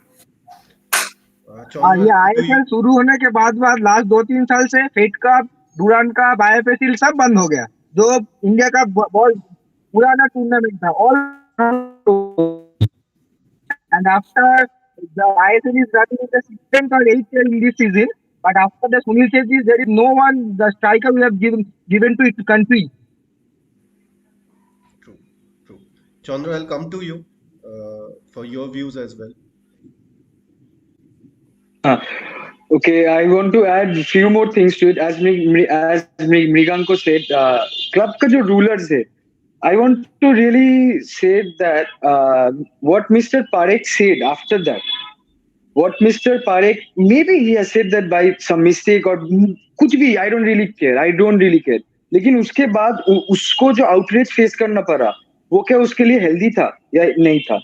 ये आईएसएल शुरू होने के बाद लास्ट 2-3 साल से फेड कप, डुरांड कप, आईएफएसीएल सब बंद हो गया, जो इंडिया का बहुत पुराना टूर्नामेंट था. All and after the ISL is running in the 7th or 8th year in this season, but after the Sunil Chhetri, there is no one, the striker we have given to its country. True. Chandra, I'll come to you for your views as well. Okay, I want to add a few more things to it. As Mriganko said, club का जो rulers है, I want to really say that what Mr. Parekh said after that, what Mr. Parekh, maybe he has said that by some mistake or कुछ भी, I don't really care. लेकिन उसके बाद उसको जो outrage face करना पड़ा, वो क्या उसके लिए healthy था या नहीं था?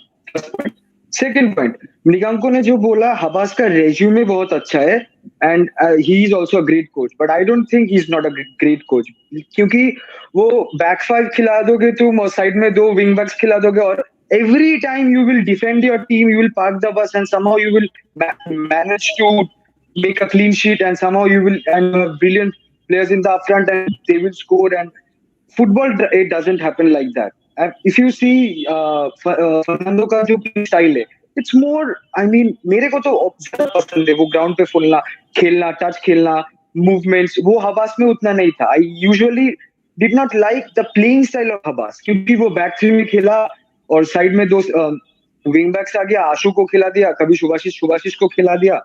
सेकेंड पॉइंट, मृगांको ने जो बोला, हबास का रेज्यूमे बहुत अच्छा है and he is also a great coach, but I don't think he is not a great coach, क्योंकि वो बैक 5 खिला दोगे तुम और साइड में 2 विंग बैक्स खिला दोगे, और every time you will defend your team, you will park the bus and somehow you will manage to make a clean sheet and somehow you will, and a brilliant players in the upfront and they will score. And football, it doesn't happen like that. And if you see Fernando का जो style है, it's more, I mean, मेरे को तो ज्यादा पसंद है वो ground पे खेलना, touch खेलना, movements, वो हवास में उतना नहीं था. I usually did not like the playing style of हवास, क्योंकि वो back three में खेला और side में दो wing backs आ गया, आशु को खिला दिया, कभी शुभाशीष को खिला दिया.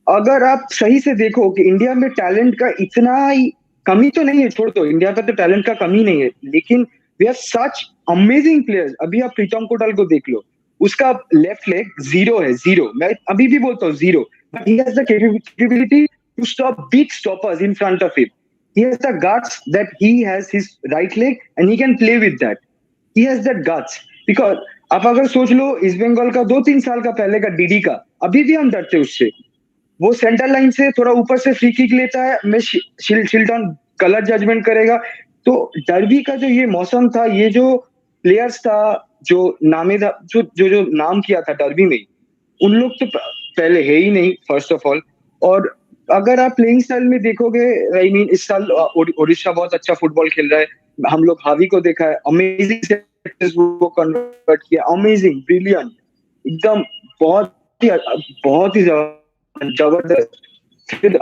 अगर आप सही से देखो कि इंडिया में टैलेंट का इतना ही कमी तो नहीं है, छोड़ दो, इंडिया का तो टैलेंट का कमी नहीं है, लेकिन we have such amazing players. अभी आप प्रीतम कोटाल को देख लो, उसका लेफ्ट लेग जीरो है, जीरो. मैं अभी भी बोलता हूँ zero, but he has the capability to stop big stoppers in front of him. He has the guts that he has his right leg and he can play with that. He has that guts. Because आप अगर सोच लो east Bengal का 2-3 साल का पहले का DD का, अभी भी हम डरते उससे. वो सेंटर लाइन से थोड़ा ऊपर से फ्री किक लेता है, मैं शिल्टन कलर जजमेंट करेगा. तो डर्बी का जो ये मौसम था, ये जो प्लेयर्स था, जो नामेदार जो नाम किया था डर्बी में, उन लोग तो पहले है ही नहीं फर्स्ट ऑफ ऑल. और अगर आप प्लेइंग स्टाइल में देखोगे, आई मीन इस साल ओडिशा बहुत अच्छा फुटबॉल खेल रहा है. हम लोग हावी को देखा है, अमेजिंग वो कन्वर्ट किया, अमेजिंग, ब्रिलियंट, एकदम बहुत ही जबरदस्त. फिर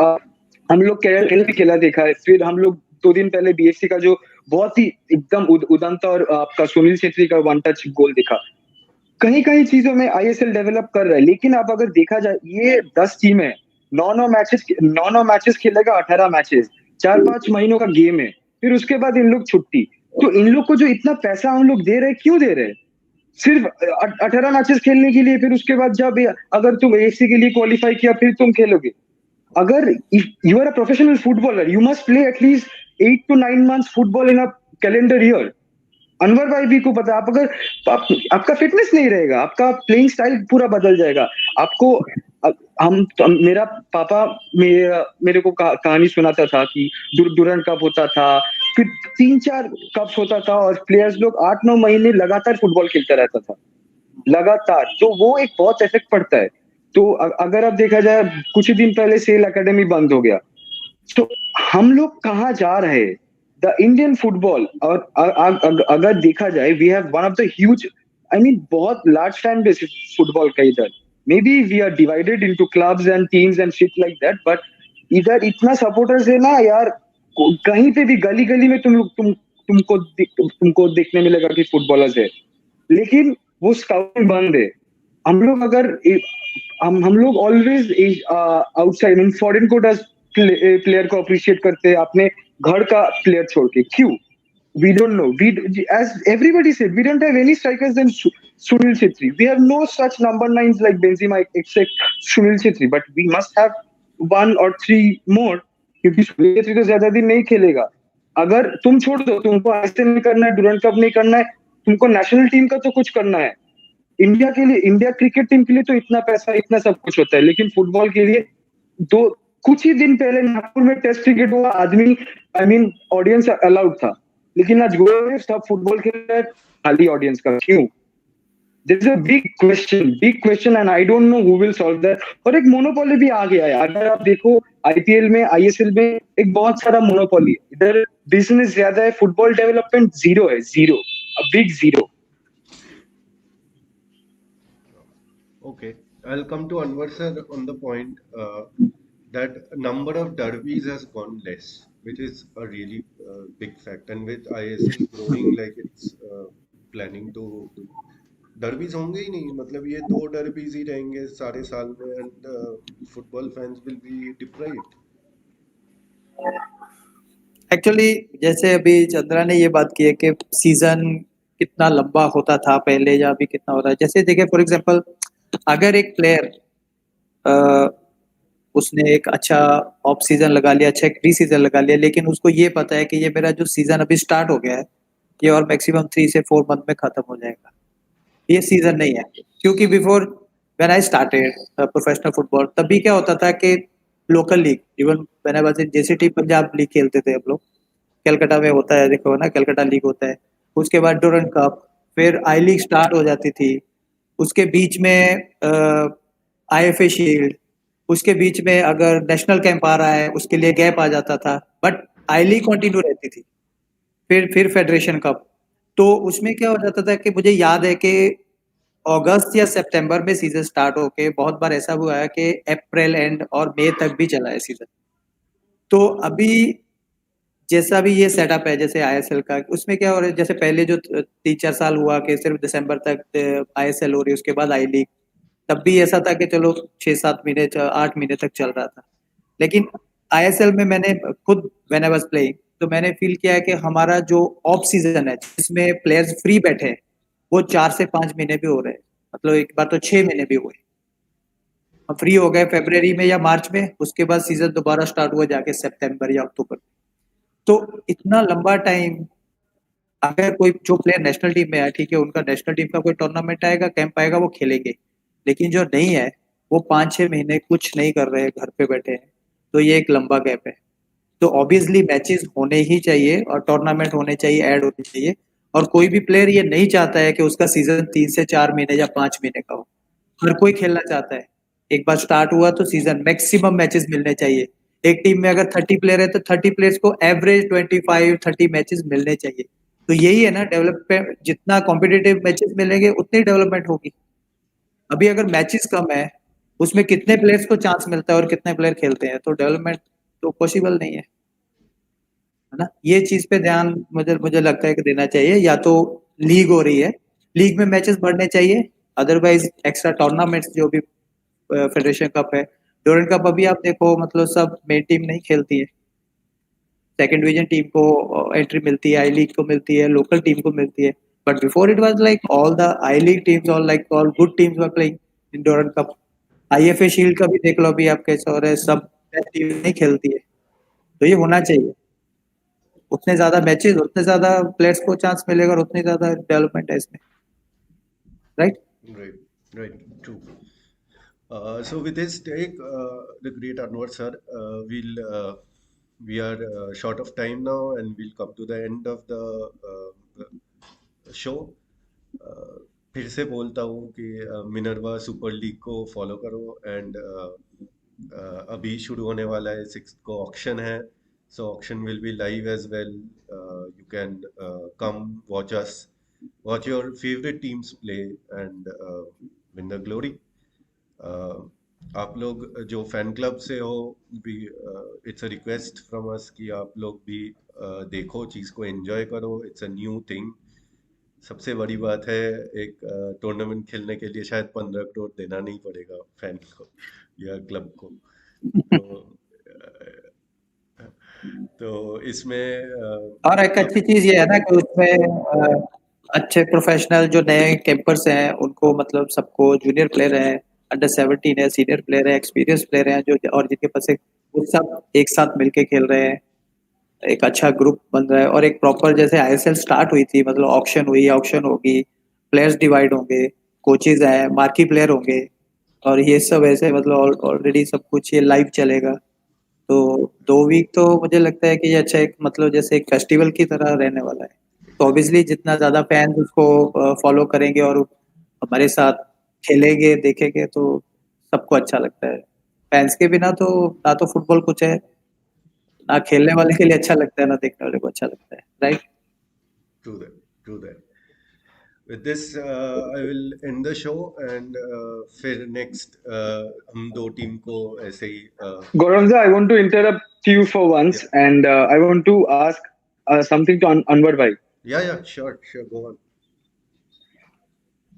हम लोग केरल भी खेला देखा है. फिर हम लोग 2 दिन पहले बीएफसी का जो बहुत ही एकदम उदंत और आपका सुनील छेत्री का वन टच गोल देखा. कहीं कहीं चीजों में आईएसएल डेवलप कर रहा है, लेकिन आप अगर देखा जाए, ये 10 टीम है, 9 मैचेस खेलेगा, 18 मैचेस, 4-5 महीनों का गेम है. फिर उसके बाद इन लोग छुट्टी. तो इन लोग को जो इतना पैसा हम लोग दे रहे हैं, क्यों दे रहे हैं? सिर्फ 18 मैचेस खेलने के लिए. फिर उसके बाद जब अगर तुम एएफसी के लिए क्वालिफाई किया, फिर तुम खेलोगे. अगर you are a professional footballer, you must play at least 8 to 9 months football in a calendar year. Anwar भाई भी को पता है, आप अगर आपका फिटनेस नहीं रहेगा, आपका प्लेइंग स्टाइल पूरा बदल जाएगा. आपको मेरा पापा मेरे को कहानी सुनाता था कि डुरंड कप होता था, फिर 3-4 कप्स होता था, और प्लेयर्स लोग 8-9 महीने लगातार फुटबॉल खेलता रहता था, लगातार. तो वो एक बहुत इफेक्ट पड़ता है. तो अगर आप देखा जाए, कुछ ही दिन पहले सेल एकेडमी बंद हो गया. तो हम लोग कहाँ जा रहे हैं? द इंडियन फुटबॉल, और अगर देखा जाए, we have one of the huge, I mean बहुत लार्ज फैन बेस फुटबॉल का इधर. Maybe we are divided into clubs and teams and shit like that, but इधर इतना सपोर्टर्स है ना यार. कहीं पे भी गली गली में तुमको देखने मिलेगा कि फुटबॉलर्स है, लेकिन वो स्काउटिंग बंद है. हम लोग अगर हम लोग always outside in foreign quotas player को अप्रिशिएट करते हैं, अपने घर का प्लेयर छोड़ के. क्यों? We don't know. As everybody said, we don't have any strikers than Sunil Chhetri. We have no such number 9s like Benzema except Sunil Chhetri. But we must have 1 or 3 more. क्योंकि सुनील छेत्री तो ज्यादा दिन नहीं खेलेगा. अगर तुम छोड़ दो, तुमको आईएसएल नहीं करना है, डुरंड कप नहीं करना है, तुमको नेशनल टीम का तो कुछ करना है. इंडिया के लिए, इंडिया क्रिकेट टीम के लिए तो इतना पैसा, इतना सब कुछ होता है, लेकिन फुटबॉल के लिए कुछ ही दिन पहले नागपुर में टेस्ट क्रिकेट हुआ, आदमी, आई मीन ऑडियंस अलाउड था, लेकिन आज गोवा सब फुटबॉल खेल रहे हैं खाली ऑडियंस का. क्यों? There is a big question, and I don't know who will solve that. और एक मोनोपोली भी आ गया है. अगर आप देखो आईपीएल में, आईएसएल में एक बहुत सारा मोनोपोली. इधर बिजनेस ज्यादा है, फुटबॉल डेवलपमेंट जीरो है, zero, a big zero. Okay, I'll come to Anwar sir on the point that number of derbies has gone less, which is a really big fact. And with ISL growing like it's planning to, derbies होंगे ही नहीं, मतलब ये 2 derbies ही रहेंगे सारे साल में, and football fans will be deprived. Actually जैसे अभी चंद्रा ने ये बात की है कि सीजन कितना लंबा होता था पहले, या अभी कितना हो रहा है. जैसे देखिए, फॉर एग्जांपल, अगर एक प्लेयर उसने एक अच्छा ऑफ सीजन लगा लिया, अच्छा एक प्री सीजन लगा लिया, लेकिन उसको ये पता है कि ये मेरा जो सीजन अभी स्टार्ट हो गया है, ये और मैक्सिमम 3 से 4 मंथ में खत्म हो जाएगा, ये सीजन नहीं है. क्योंकि before when I started professional football, तभी क्या होता था कि local league, even when I was in JCT Punjab league खेलते थे हम लोग. कलकत्ता में होता है, देखो ना, कलकत्ता लीग होता है. उसके बाद डुरंड कप, फिर आई लीग स्टार्ट हो जाती थी. उसके बीच में आईएफए शील्ड, उसके बीच में अगर नेशनल कैंप आ रहा है, उसके लिए गैप आ जाता था. बट आई लीग कंटिन्यू रहती थी, फिर फेडरेशन कप। तो उसमें क्या हो जाता था कि मुझे याद है कि अगस्त या सितंबर में सीजन स्टार्ट होके बहुत बार ऐसा हुआ है कि अप्रैल एंड और मई तक भी चला है सीजन। तो अभी जैसा भी ये सेटअप है जैसे आईएसएल का, उसमें क्या हो रहा है, जैसे पहले जो 3-4 साल हुआ कि सिर्फ दिसंबर तक आईएसएल हो रही है, उसके बाद आई लीग, तब भी ऐसा था कि चलो 6-7 महीने 8 महीने तक चल रहा था। लेकिन आईएसएल में मैंने खुद व्हेन आई वाज प्लेइंग, तो मैंने फील किया है कि हमारा जो ऑफ सीजन है जिसमें प्लेयर्स फ्री बैठे हैं, वो 4 से 5 महीने भी हो रहे हैं, मतलब एक बार तो 6 महीने भी हुए। हम फ्री हो गए फरवरी में या मार्च में, उसके बाद सीजन दोबारा स्टार्ट हुआ जाके सितंबर या अक्टूबर। तो इतना लंबा टाइम, अगर कोई जो प्लेयर नेशनल टीम में है, ठीक है, उनका नेशनल टीम का कोई टूर्नामेंट आएगा, कैंप आएगा, वो खेलेंगे। लेकिन जो नहीं है, वो 5-6 महीने कुछ नहीं कर रहे हैं, घर पे बैठे हैं, तो ये एक लंबा गैप है। तो ऑब्वियसली मैचेस होने ही चाहिए और टूर्नामेंट होने चाहिए, ऐड होने चाहिए। और कोई भी प्लेयर ये नहीं चाहता है कि उसका सीजन 3 से 4 महीने या 5 महीने का हो। हर कोई खेलना चाहता है। एक बार स्टार्ट हुआ तो सीजन मैक्सिमम मैचेस मिलने चाहिए। एक टीम में अगर 30 प्लेयर है तो 30 प्लेयर्स को एवरेज 25-30 मैचेस मिलने चाहिए। तो यही है ना डेवलपमेंट, जितना कॉम्पिटिटिव मैचेस मिलेंगे उतनी डेवलपमेंट होगी। अभी अगर मैचेस कम है, उसमें कितने प्लेयर्स को चांस मिलता है और कितने प्लेयर खेलते हैं, तो डेवलपमेंट तो पॉसिबल नहीं है ना। ये चीज पे ध्यान मुझे मुझे लगता है कि देना चाहिए। या तो लीग हो रही है, लीग में मैचेस बढ़ने चाहिए, अदरवाइज एक्स्ट्रा टूर्नामेंट्स जो भी फेडरेशन कप है, ड्यूरेंट कप, अभी आप देखो मतलब सब मेन टीम नहीं खेलती है, सेकंड डिवीजन टीम को एंट्री मिलती है, आई लीग को मिलती है, लोकल टीम को मिलती है। But before it was like all the I league teams, all like all good teams were playing in Durand cup. IFA shield का भी देख लो, अभी आप कैसे हो रहे हैं, सब बेस्ट टीम नहीं खेलती है। तो ये होना चाहिए, उतने ज्यादा मैचेस, उतने ज्यादा प्लेयर्स को चांस मिलेगा और उतनी ज्यादा डेवलपमेंट है इसमें, right? Right, right, true. So with this take, the great Anwar sir, we are short of time now, and we'll come to the end of the show. फिर से बोलता हूँ कि मिनर्वा सुपर लीग को follow करो, and अभी शुरू होने वाला है 6 को ऑक्शन है, so auction will be live as well, you can come watch us, watch your favourite teams play and win the glory. आप लोग जो फैन क्लब से हो भी, it's a request from us कि आप लोग भी देखो, चीज़ को एंजॉय करो, इट्स अ न्यू थिंग। सबसे बड़ी बात है, एक टूर्नामेंट खेलने के लिए शायद 15 करोड़ देना नहीं पड़ेगा फैन को या क्लब को। तो इसमें और एक अच्छी चीज ये है ना कि उसमें अच्छे प्रोफेशनल जो नए कैंपर्स हैं, उनको मतलब सबको, जूनियर प्लेयर हैं, अंडर 17 है, सीनियर प्लेयर है, एक्सपीरियंस प्लेयर हैं, जो और जिनके पास एक, वो सब एक साथ मिलके खेल रहे हैं, एक अच्छा ग्रुप बन रहा है। और एक प्रॉपर, जैसे आईएसएल स्टार्ट हुई थी, मतलब ऑक्शन हुई, ऑक्शन होगी, प्लेयर्स डिवाइड होंगे, कोचेज हैं, मार्की प्लेयर होंगे, और ये सब ऐसे मतलब ऑलरेडी सब कुछ ये लाइव चलेगा। तो 2 वीक तो मुझे लगता है कि ये अच्छा, एक मतलब जैसे एक फेस्टिवल की तरह रहने वाला है। तो ऑब्वियसली जितना ज्यादा फैंस उसको फॉलो करेंगे और हमारे साथ खेलेंगे, देखेंगे, तो सबको अच्छा लगता है। फैंस के बिना तो ना तो फुटबॉल कुछ है, ना खेलने वाले के लिए अच्छा लगता है, ना देखने वाले को अच्छा लगता है, right? true that, true that. With this, I will end the show, and फिर next हम दो टीम को ऐसे ही Goranza, I want to interrupt you for once, yeah, and I want to ask something to Anwar bhai. yeah, sure, go on.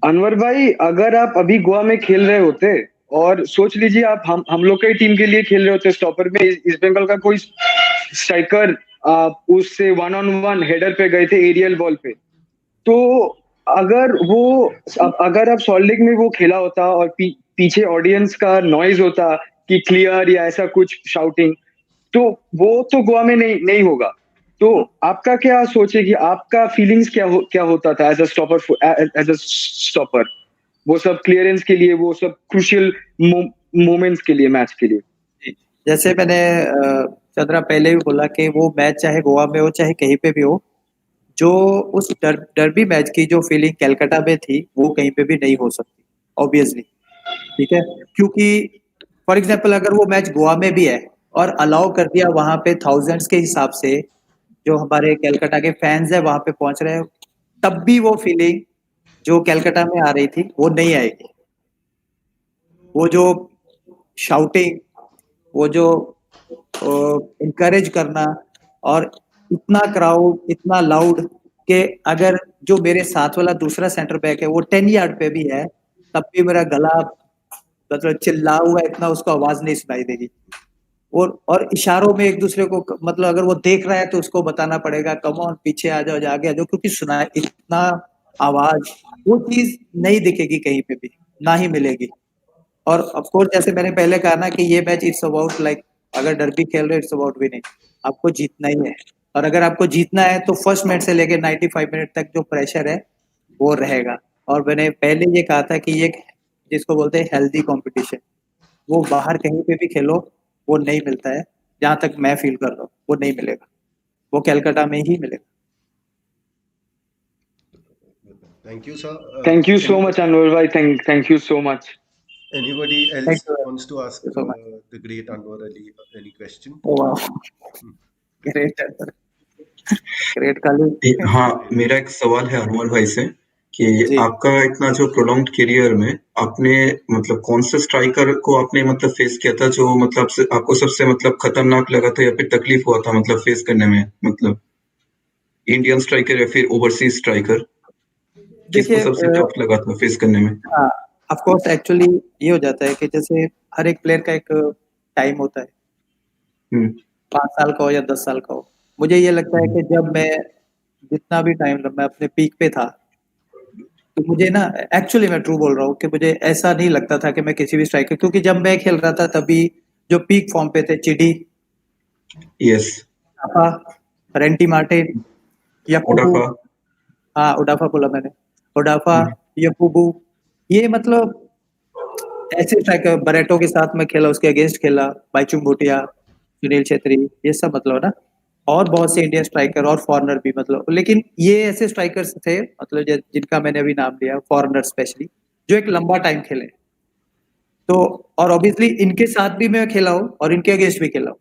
Anwar भाई, अगर आप अभी गोवा में खेल रहे होते और सोच लीजिए आप हम लोग की टीम के लिए खेल रहे होते, स्टॉपर में ईस्ट बंगाल का कोई स्ट्राइकर, आप उससे 1-on-1 हेडर पे गए थे, एरियल बॉल पे, तो अगर वो अगर आप सॉल्ट लेक में वो खेला होता और पीछे ऑडियंस का नॉइज होता कि क्लियर या ऐसा कुछ शाउटिंग, तो वो तो गोवा में नहीं नहीं होगा। तो आपका क्या सोच है कि आपका फीलिंग्स क्या होता था एज अ स्टॉपर, वो सब क्लियरेंस के लिए, वो सब क्रूशियल मोमेंट्स के लिए, मैच के लिए? जैसे मैंने चंद्रा पहले भी बोला कि वो मैच चाहे गोवा में हो चाहे कहीं पे भी हो, जो उस डर्बी मैच की जो फीलिंग कलकत्ता में थी, वो कहीं पे भी नहीं हो सकती, ऑब्वियसली। ठीक है, क्योंकि फॉर एग्जांपल अगर वो मैच गोवा में भी है, और अलाउ कर दिया वहां पे थाउजेंड्स के हिसाब से, जो हमारे कलकत्ता के फैंस है वहां पे पहुंच रहे हैं, तब भी वो फीलिंग जो कलकत्ता में आ रही थी वो नहीं आएगी। वो जो शाउटिंग, वो जो इनकरेज करना, और इतना क्राउड इतना लाउड कि अगर जो मेरे साथ वाला दूसरा सेंटर बैक है वो 10 यार्ड पे भी है, तब भी मेरा गला मतलब चिल्ला हुआ इतना उसको आवाज नहीं सुनाई देगी। और इशारों में एक दूसरे को मतलब अगर वो देख रहा है तो उसको बताना पड़ेगा कम ऑन पीछे आ जाओ, आगे आ जाओ, क्योंकि सुना इतना आवाज वो चीज नहीं दिखेगी कहीं पे भी, ना ही मिलेगी। और ऑफ कोर्स जैसे मैंने पहले कहा ना कि ये मैच इट्स अबाउट लाइक, अगर डर्बी खेल रहे हो इट्स अबाउट विनिंग, आपको जीतना ही है। और अगर आपको जीतना है तो फर्स्ट मिनट से लेकर 95 मिनट तक जो प्रेशर है वो रहेगा। और मैंने पहले ये कहा था कि ये जिसको बोलते हैं हेल्दी कंपटीशन, वो बाहर कहीं पे भी खेलो वो नहीं मिलता है, जहां तक मैं फील कर रहा हूँ वो नहीं मिलेगा, वो कलकत्ता में ही मिलेगा। Thank you, sir. Thank you so much, Anybody, Anwar bhai. Thank you so much. anybody thank else you wants to ask so much. the great Anwar Ali any question? Great great Kali. हाँ, मेरा एक सवाल है अनवर भाई से कि जी आपका इतना जो प्रोलॉन्ग्ड करियर में आपने मतलब कौन से स्ट्राइकर को आपने मतलब फेस किया था जो मतलब आपको सबसे मतलब खतरनाक लगा था या फिर तकलीफ हुआ था मतलब फेस करने में, मतलब इंडियन स्ट्राइकर या फिर ओवरसीज स्ट्राइकर, किसको देखिए सबसे टफ लगा था फेस करने में? हाँ, ऑफ कोर्स एक्चुअली ये हो जाता है कि जैसे हर एक प्लेयर का एक टाइम होता है, हम्म, 5 साल का हो या 10 साल का हो। मुझे ये लगता है हम्म, कि जब मैं जितना भी टाइम मैं अपने पीक पे था, तो मुझे ना एक्चुअली मैं ट्रू बोल रहा हूँ कि मुझे ऐसा नहीं लगता था कि मैं किसी भी स्ट्राइकर, क्योंकि जब मैं खेल रहा था तभी जो पीक फॉर्म पे थे चिडी, यस, टापा, रेंटी मार्टिन, याकुबू, ओडाफा, हाँ उडाफा बोला मैंने, उडाफा, हम्म, याकुबू, ये मतलब ऐसे स्ट्राइकर, बरेटो के साथ में खेला, उसके अगेंस्ट खेला, बाईचुंग भूटिया, सुनील छेत्री, ये सब मतलब ना, और बहुत से इंडियन स्ट्राइकर और फॉरनर भी मतलब, लेकिन ये ऐसे स्ट्राइकर्स थे मतलब जिनका मैंने अभी नाम लिया, फॉरनर स्पेशली, जो एक लंबा टाइम खेले। तो और ऑब्वियसली इनके साथ भी मैं खेला हूँ और इनके अगेंस्ट भी खेला हूँ।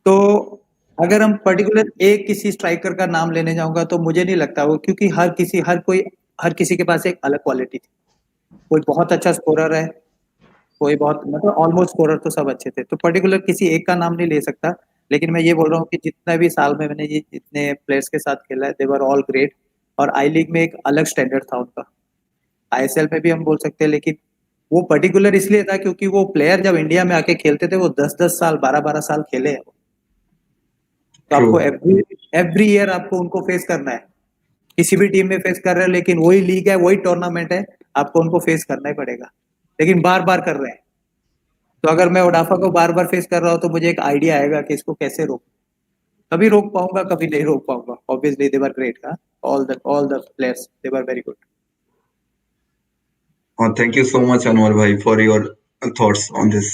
तो अगर हम पर्टिकुलर एक किसी स्ट्राइकर का नाम लेने जाऊंगा तो मुझे नहीं लगता वो, क्योंकि हर किसी के पास एक अलग क्वालिटी थी। कोई बहुत अच्छा स्कोरर है, कोई बहुत मतलब ऑलमोस्ट स्कोरर तो सब अच्छे थे, तो पर्टिकुलर किसी एक का नाम नहीं ले सकता। लेकिन मैं ये बोल रहा हूँ कि जितना भी साल में मैंने ये जितने प्लेयर्स के साथ खेला है दे वर ऑल ग्रेट। और आई लीग में एक अलग स्टैंडर्ड था उनका, आईएसएल में भी हम बोल सकते हैं, लेकिन वो पर्टिकुलर इसलिए था क्योंकि वो प्लेयर जब इंडिया में आके खेलते थे वो 10-10 साल 12-12 साल खेले हैं। तो ट्रू, आपको एवरी एवरी ईयर आपको उनको फेस करना है, किसी भी टीम में फेस कर रहे हैं, लेकिन वही लीग है वही टूर्नामेंट है, आपको उनको फेस करना ही पड़ेगा, लेकिन बार बार कर रहे हैं। तो अगर मैं उडाफा को बार बार फेस कर रहा हूँ तो मुझे एक आइडिया आएगा कि इसको कैसे रोक, कभी रोक पाऊंगा कभी नहीं रोक पाऊंगा। ऑब्वियसली दे वर ग्रेट, हाँ, all the players they were very good. Thank you so much Anwar भाई for your thoughts on this.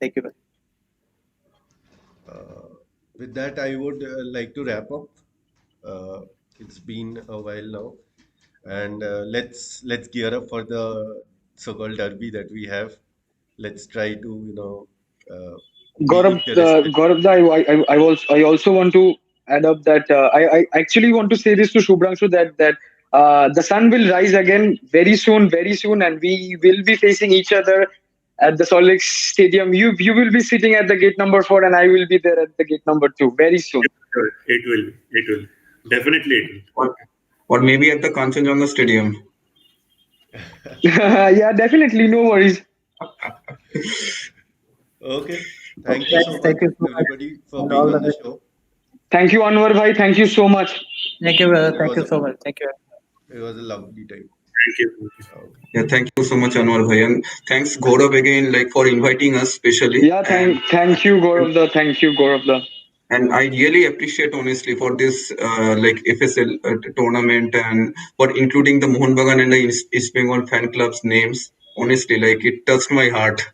Thank you. Uh, with that, I would like to wrap up. Uh, it's been a while now, and let's gear up for the so-called derby that we have. Let's try to Gaurav, beat the respect. Gaurav, I also want to add up that I actually want to say this to Shubhranshu that the sun will rise again very soon, and we will be facing each other at the Salt Lake Stadium. You will be sitting at the gate number 4, and I will be there at the gate number 2 very soon. Sure, it will. It will. Definitely it will. Or maybe at the Kanchenjunga Stadium. Yeah, definitely, no worries. Okay. Thank you so much, Thank you so much, everybody, for and being all the on the best. show. Thank you, Anwar bhai. Thank you so much. Thank you, brother. It Thank was you a so much. Thank you. it was a lovely time. Thank you. Okay. Yeah, thank you so much, Anwar bhai, and thanks Gaurav again, like for inviting us specially, Yeah, thank you, Gaurav. Thank you, Gaurav. and I really appreciate honestly for this like FSL tournament and for including the Mohun Bagan and the East Bengal fan clubs names. Honestly, like it touched my heart.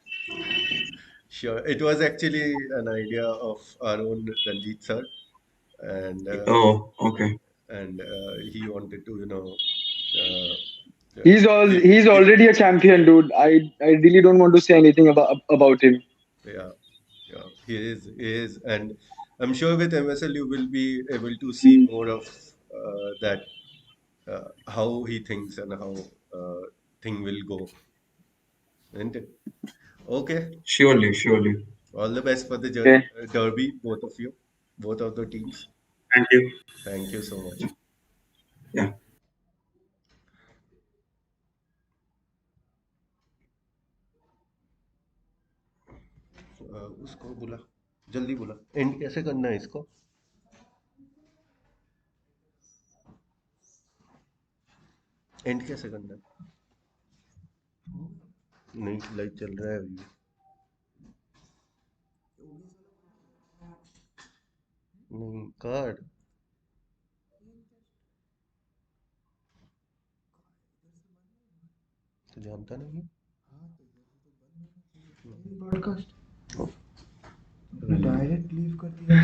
Sure. It was actually an idea of our own Ranjit sir, and Oh, okay. he wanted to, uh, give, He's give, already a champion, dude. I really don't want to say anything about him. yeah. Yeah, he is, and I'm sure with MSL you will be able to see more of that, how he thinks and how thing will go, isn't it? Okay, Surely, surely. all the best for the Okay. derby, both of you, both of the teams. Thank you. Thank you so much. Yeah. उसको बोला, जल्दी बोला, and कैसे करना है इसको? And कैसे करना है? नहीं, लाइव चल रहा है अभी। नहीं, कार्ड तो जानता नहीं है। ब्रॉडकास्ट डायरेक्ट लीव कर दिया।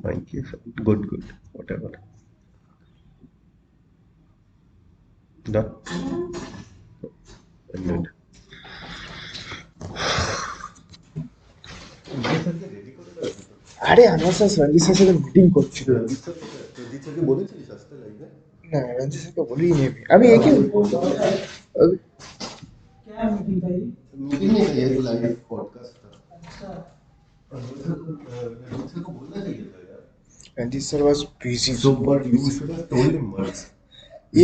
Thank you. Good, good. Whatever. Done. Ended. আরে আমার স্যার রঞ্জিত স্যারের সাথে মিটিং করছিল। রঞ্জিত স্যারকে বলেছিলিস আসতে লাইভে? না রঞ্জিত স্যারকে বলিনি আমি একে मीटिंग नहीं है, ये लाइव पॉडकास्ट था। रंजीत सर को बोलना चाहिए था यार। Ranjit sir was busy So, but you should have told him once. ये